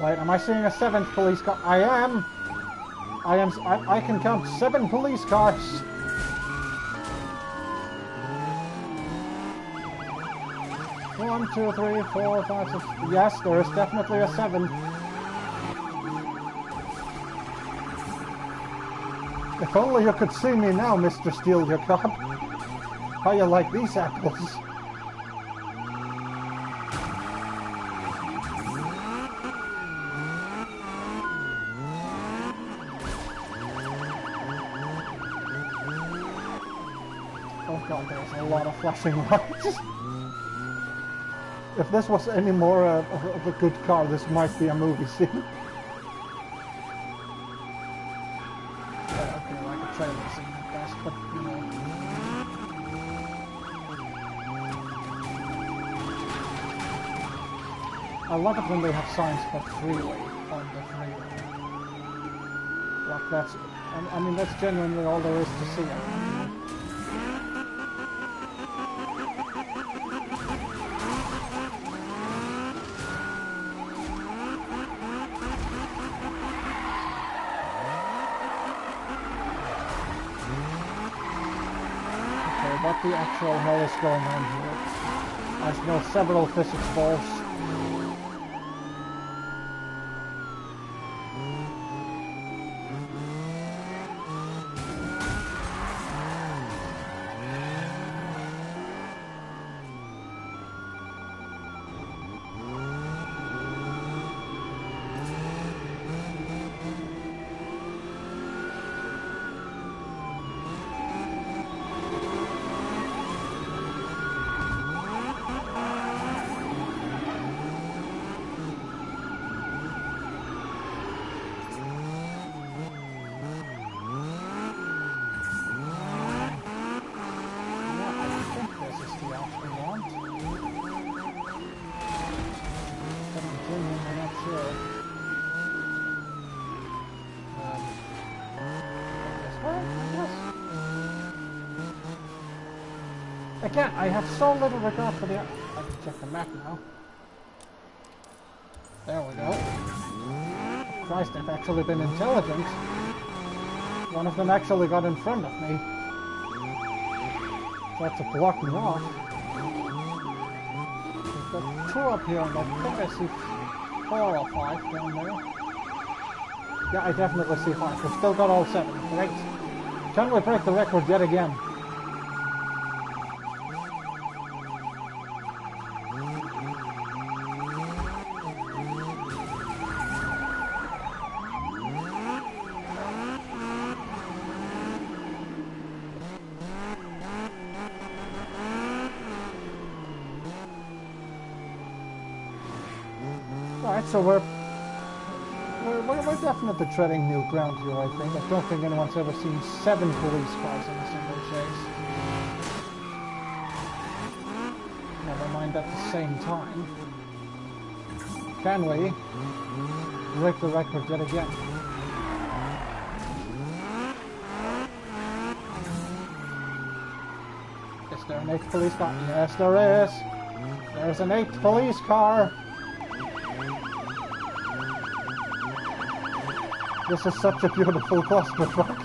Wait, am I seeing a 7th police car? I am! I can count 7 police cars! One, two, three, 4, 5, 6... Yes, there is definitely a 7. If only you could see me now, Mr. Steal Your Cop. How you like these apples? Oh god, there's a lot of flashing lights. If this was any more of a good car, this might be a movie scene. Okay, like a trailer scene at best, but you know. I love it when they have signs for freeway on the freeway. Like that's, I mean that's genuinely all there is to see. Okay, what the actual hell is going on here? I smell several physics balls. Again, I have so little regard for the... I can check the map now. There we go. Christ, they've actually been intelligent. One of them actually got in front of me. Tried to block me off. We've got 2 up here, and I think I see 4 or 5 down there. Yeah, I definitely see 5. We've still got all 7. Great. Can we break the record yet again? Alright, so we're definitely treading new ground here, I think. I don't think anyone's ever seen 7 police cars in a single chase. Never mind at the same time. Can we break the record yet again? Is there an 8th police car? Yes, there is! There's an 8th police car! This is such a beautiful clusterfuck.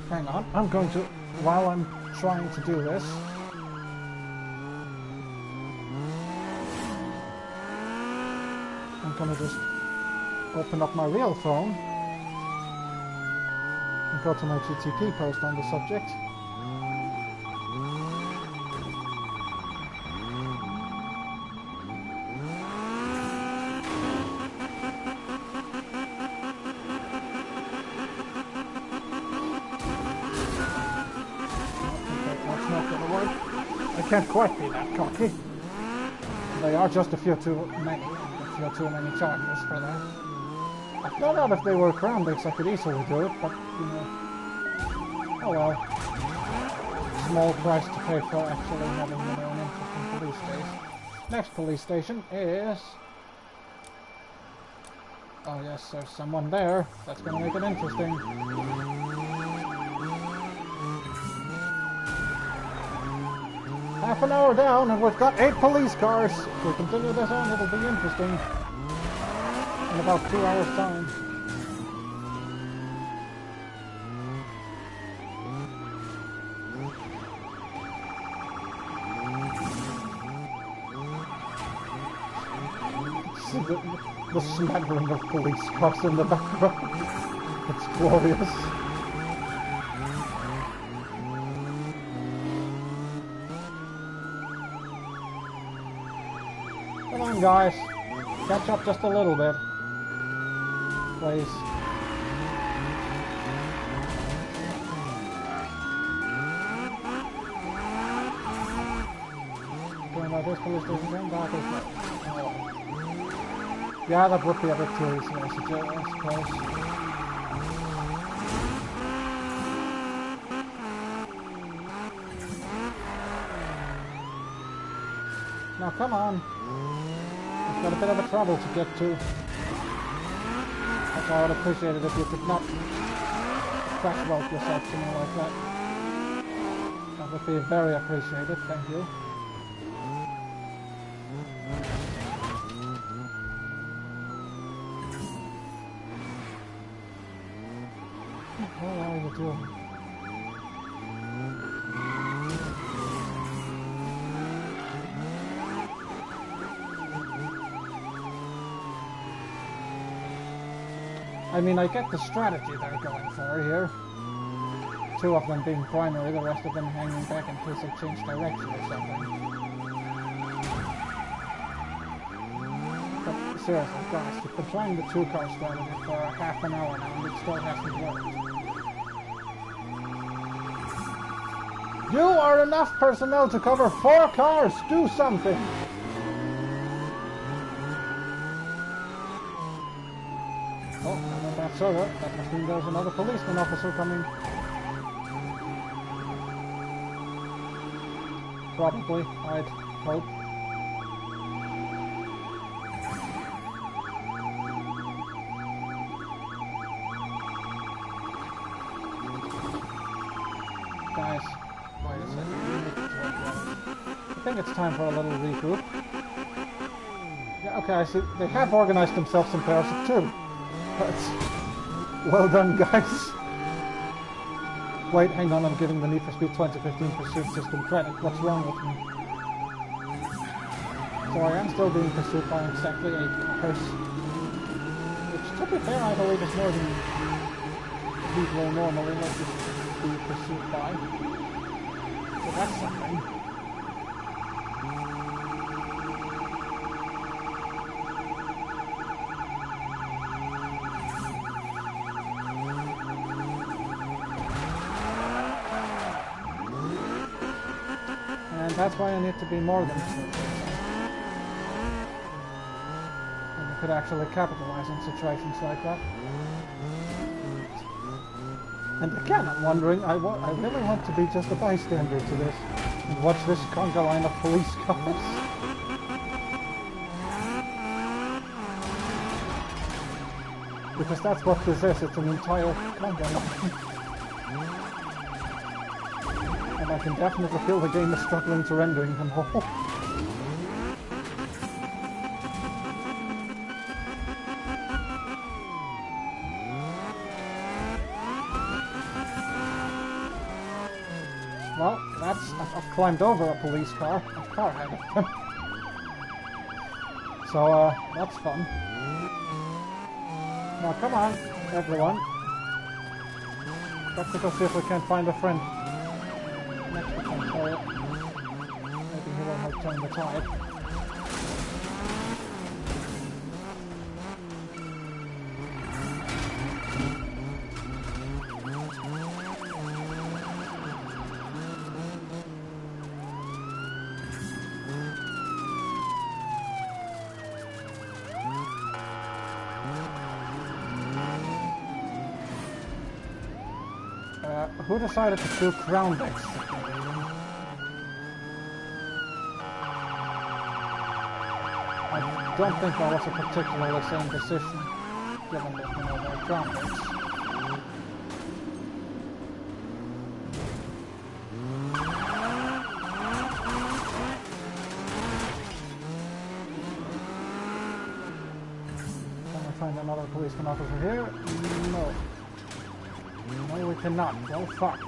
Hang on, I'm going to, while I'm trying to do this, I'm going to just open up my real phone and go to my GTP post on the subject. can't quite be that cocky. They are just a few too many charges for that. I thought out if they were crown breaks I could easily do it, but, you know, oh well. Small price to pay for actually having an interesting police station. Next police station is... oh yes, there's someone there. That's gonna make it interesting. Half an hour down and we've got 8 police cars. If we continue this on, it'll be interesting. In about 2 hours time. See the smattering of police cars in the background. It's glorious. Come on, guys. Catch up just a little bit. Please. Going by this police station again, back is not. Oh. Yeah, that would be a bit too easy, I suppose. Now, come on. It's got a bit of a trouble to get to. I would appreciate it if you could not crash vault yourself, something like that. That would be very appreciated, thank you. What are you doing? I mean, I get the strategy they're going for here. 2 of them being primary, the rest of them hanging back in case they change direction or something. But seriously, guys, you've been playing the 2-car strategy for half an hour now and it still hasn't worked. You are enough personnel to cover 4 cars! Do something! Oh, that's so good. That must mean there's another policeman officer coming. Probably, I'd hope. Guys, wait a second. I think it's time for a little regroup. Yeah, okay, I see. They have organized themselves in pairs of 2. That's well done, guys. Wait, hang on, I'm giving the Need for Speed 2015 pursuit system credit. What's wrong with me? So I am still being pursued by exactly 8 cars. Which, to be fair, I believe is more than people normally let this be pursued by. So that's something. And that's why I need to be more than 2. And I could actually capitalize on situations like that. And again, I'm wondering, I really want to be just a bystander to this and watch this conga line of police cars. Because that's what this is, it's an entire conga line. And I can definitely feel the game is struggling to rendering them all. Well, I've climbed over a police car, a car ahead of them. So, that's fun. Now, come on, everyone. Got to go see if we can't find a friend. Next to come for it. Maybe he will help turn the tide. who decided to do ground X? I don't think that was a particularly sane decision, given that, you know, they're ground X. Can we find another policeman officer here? No. No, we cannot. Oh, fuck.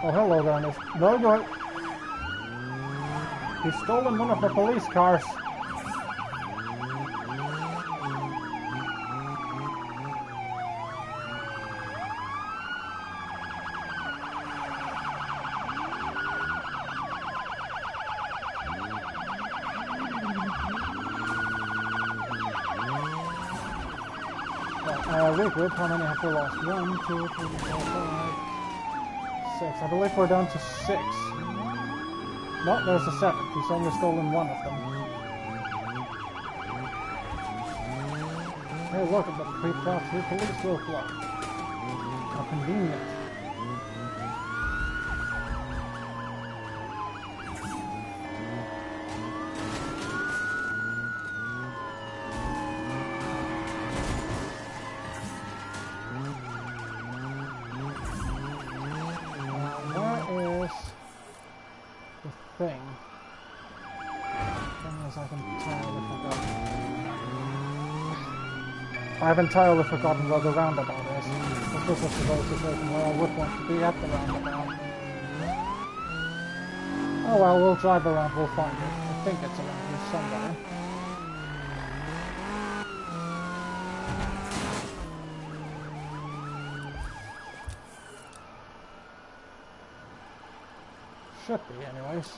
Oh, hello there, miss. No, no. He's stolen one of the police cars. Regroup, how many have we lost? 1, 2, 3, 4, 5, 6. I believe we're down to 6. No, there's a 7. He's only stolen one of them. Hey, look at the pre-processed police roadblock. How convenient. I've entirely forgotten where the roundabout is. This is the very situation where I would want to be at the roundabout. Oh well, we'll drive around, we'll find it. I think it's around here somewhere. Should be, anyways.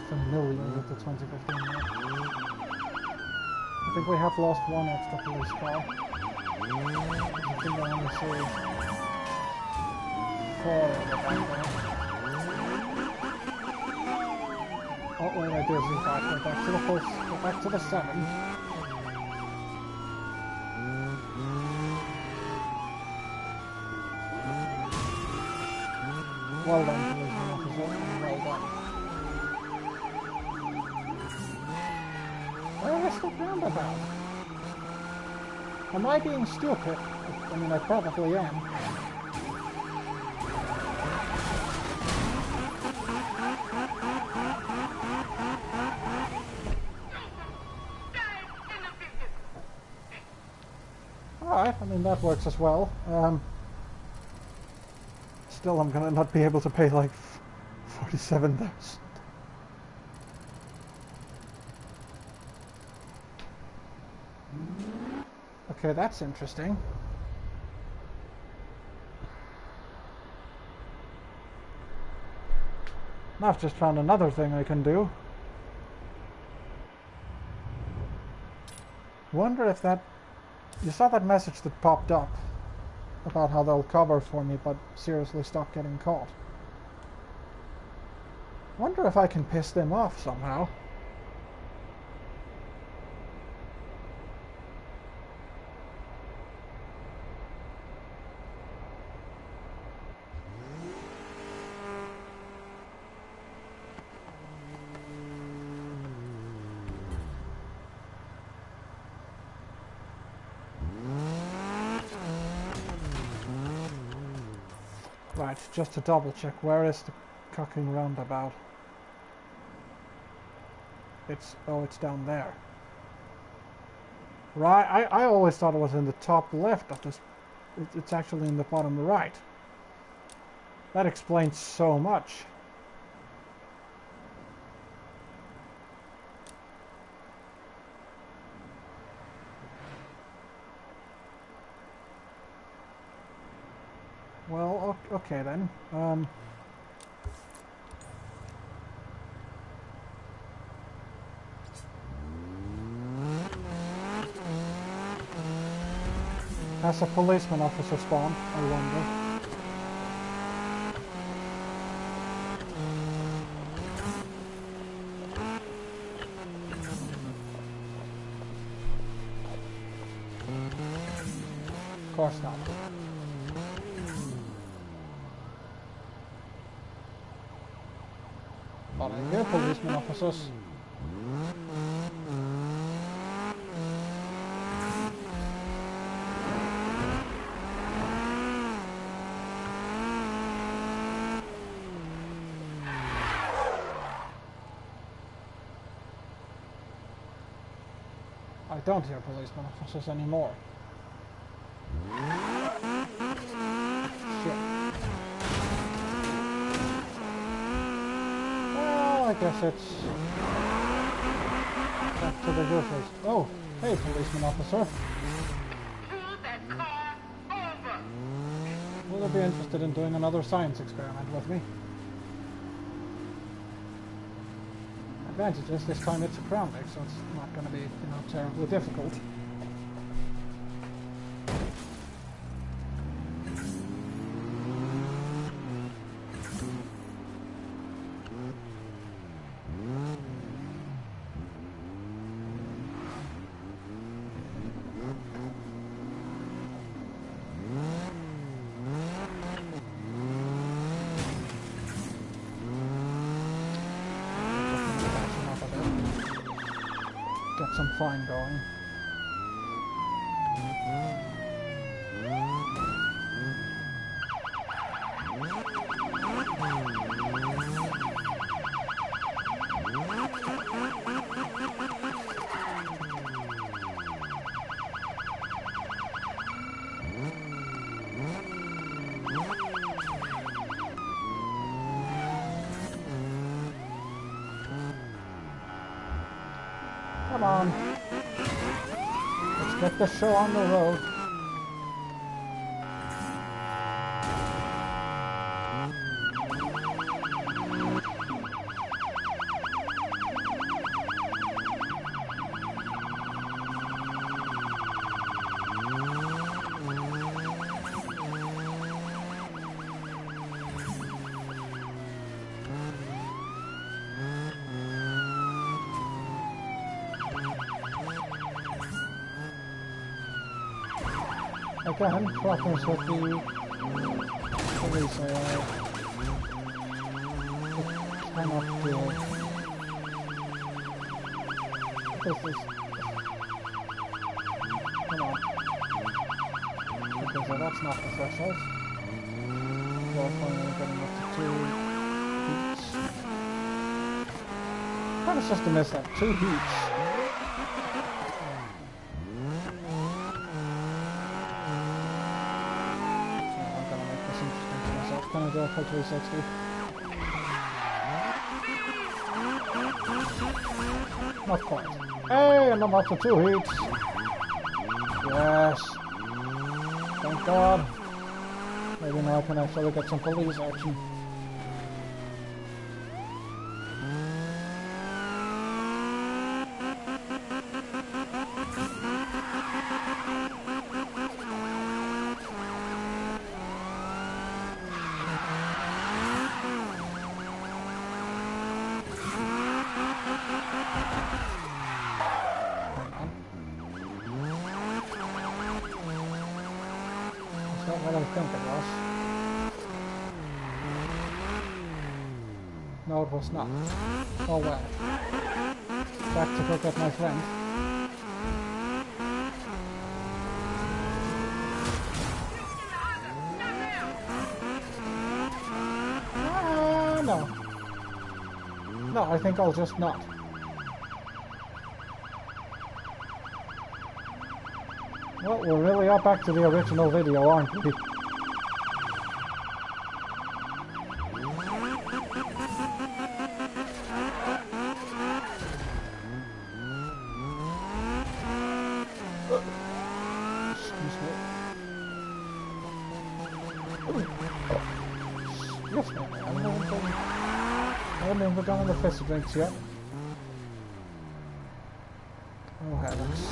Familiar with the 2015 map. I think we have lost one extra police car. I think I only see 4 of them there. Oh wait, I do see 5. Go back to the first, go back to the 7. Well done, policeman officer. Well done. Where is the roundabout? Am I being stupid? I mean, I probably am. Alright, I mean, that works as well. Still, I'm gonna not be able to pay like 47,000. Okay, that's interesting. Now I've just found another thing I can do. Wonder if that... You saw that message that popped up about how they'll cover for me, but seriously stop getting caught. Wonder if I can piss them off somehow. Right, just to double check, where is the cocking roundabout? It's down there. Right, I always thought it was in the top left of this. It's actually in the bottom right. That explains so much. Well, okay then. Has a policeman officer spawned, I wonder? course not. But I hear policemen officers. I don't hear policemen officers anymore. Shit. Well, I guess it's back to the roofers. Oh, hey, policeman officer. Pull that car over! Will you be interested in doing another science experiment with me? Advantage is this time it's a Crown Vic, so it's not going to be, terribly difficult. Get some fine going. Come on. Let's get the show on the road. Again, problems with the police cannot do this is come on. Because that's not the threshold. We're finally getting up to 2 heats. Kind of just to miss that 2 heats. Can I go for 360? Not quite. Hey, and I'm up to 2 heats. Yes. Thank God. Maybe now I can actually get some police action. Not what I think it was. No, it was not. Oh well. Back to go get my friend. No. No, I think I'll just not. Well, we're really up back to the original video, aren't we? Excuse me. Yes, ma'am. I haven't even begun on the fist drinks yet. Oh, heavens.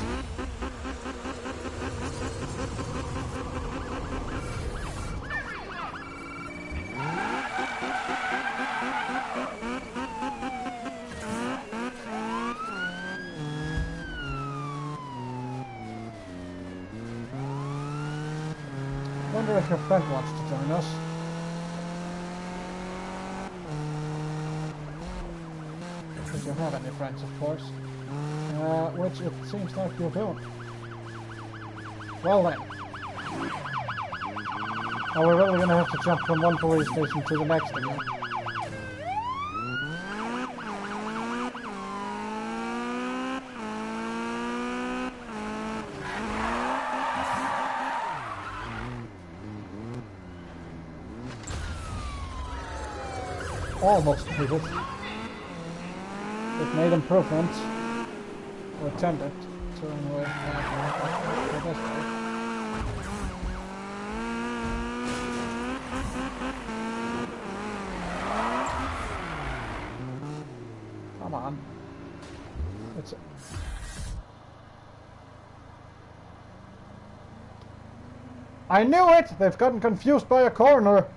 wonder if your friend wants to join us. If you have any friends, of course. Which it seems like you don't. Well then. Are we really gonna have to jump from one police station to the next again? Almost made it. It made improvements. Or attempted to anyway. Go this way. Come on. It's... I knew it! They've gotten confused by a corner!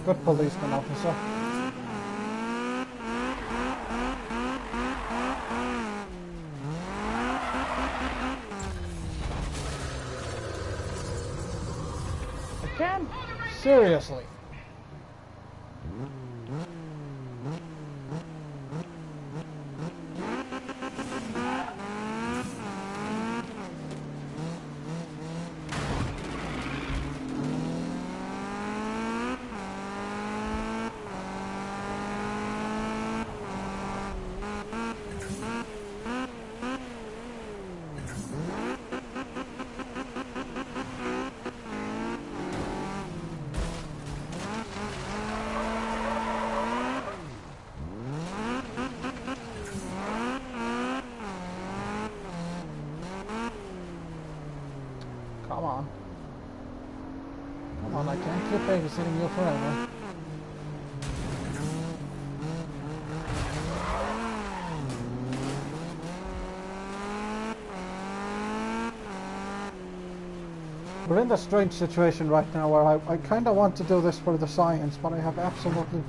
Good policeman, officer. Again? Seriously? Come on. Come on, I can't keep babysitting you forever. We're in a strange situation right now where I kind of want to do this for the science, but I have absolutely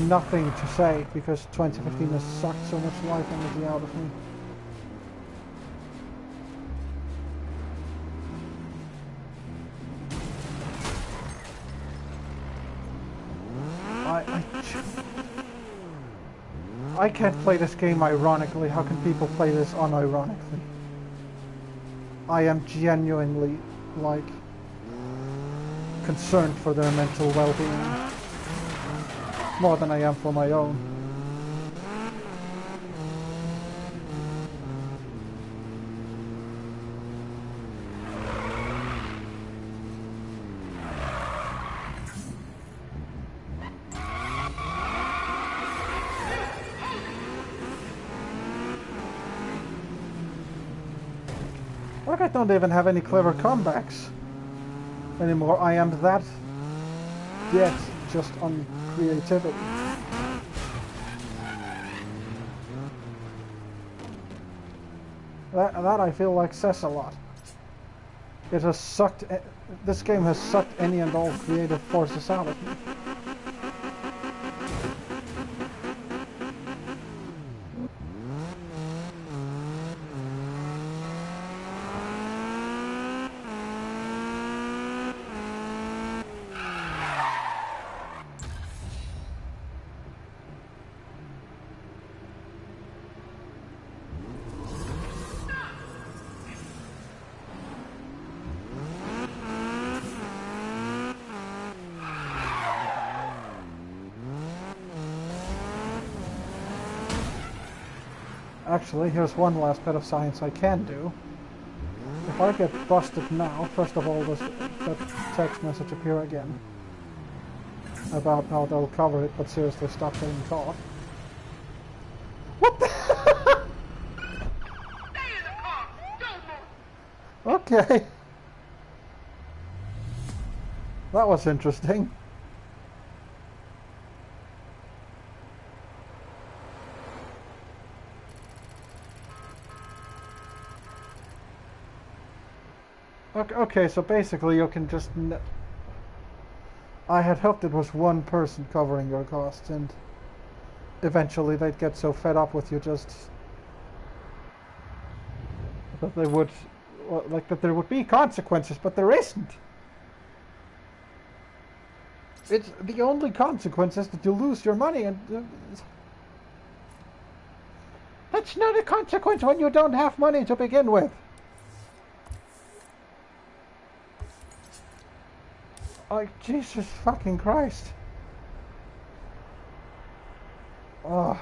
nothing to say because 2015 has sucked so much life energy out of me. I can't play this game ironically. How can people play this unironically? I am genuinely, like, concerned for their mental well-being. More than I am for my own. Like I don't even have any clever comebacks anymore. I am that dead just on creativity. That I feel like says a lot. It has sucked, this game has sucked any and all creative forces out of me. Actually, here's one last bit of science I can do. If I get busted now, first of all, does that text message appear again? About how they'll cover it, but seriously, stop getting caught. What the? Stay in the car! Don't move! Okay. That was interesting. Okay, so basically you can just... I had hoped it was one person covering your costs, and eventually they'd get so fed up with you just that they would, well, like that there would be consequences, but there isn't. It's the only consequence is that you lose your money, and that's not a consequence when you don't have money to begin with. Like, Jesus fucking Christ. Oh.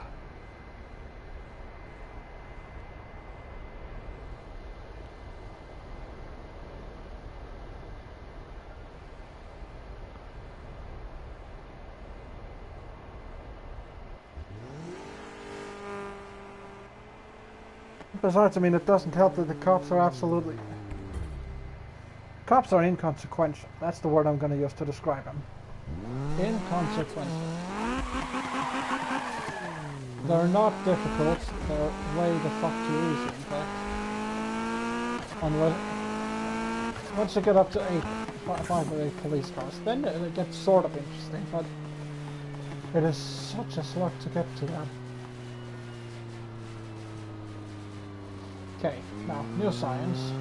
Besides, I mean, it doesn't help that the cops are absolutely... Cops are inconsequential. That's the word I'm going to use to describe them. Inconsequential. They're not difficult. They're way the fuck too easy, in fact. Unless... Once you get up to 5 or 8 police cars, then it gets sort of interesting, but... It is such a slog to get to that. Okay, now, new science.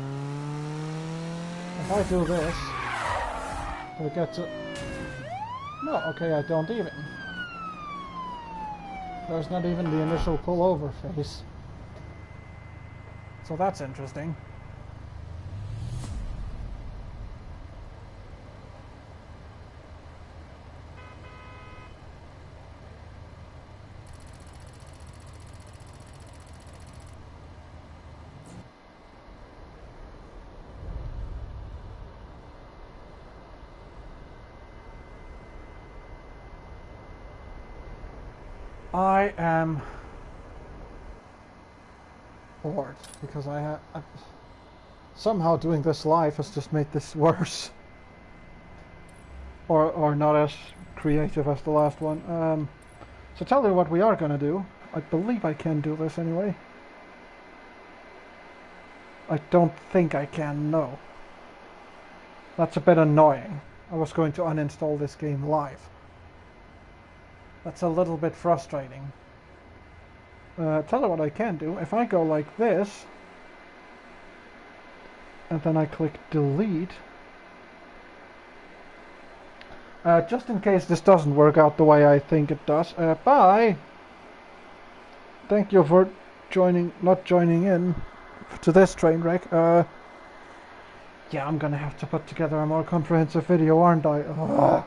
If I do this, we get to... No, okay, I don't even. There's not even the initial pull-over phase. So that's interesting. I am bored because I somehow doing this live has just made this worse, or not as creative as the last one. So tell you what we are gonna do. I believe I can do this anyway. I don't think I can. No. That's a bit annoying. I was going to uninstall this game live. That's a little bit frustrating. Tell you what I can do. If I go like this, and then I click delete, just in case this doesn't work out the way I think it does. Bye! Thank you for not joining in to this train wreck. Yeah, I'm gonna have to put together a more comprehensive video, aren't I? Ugh.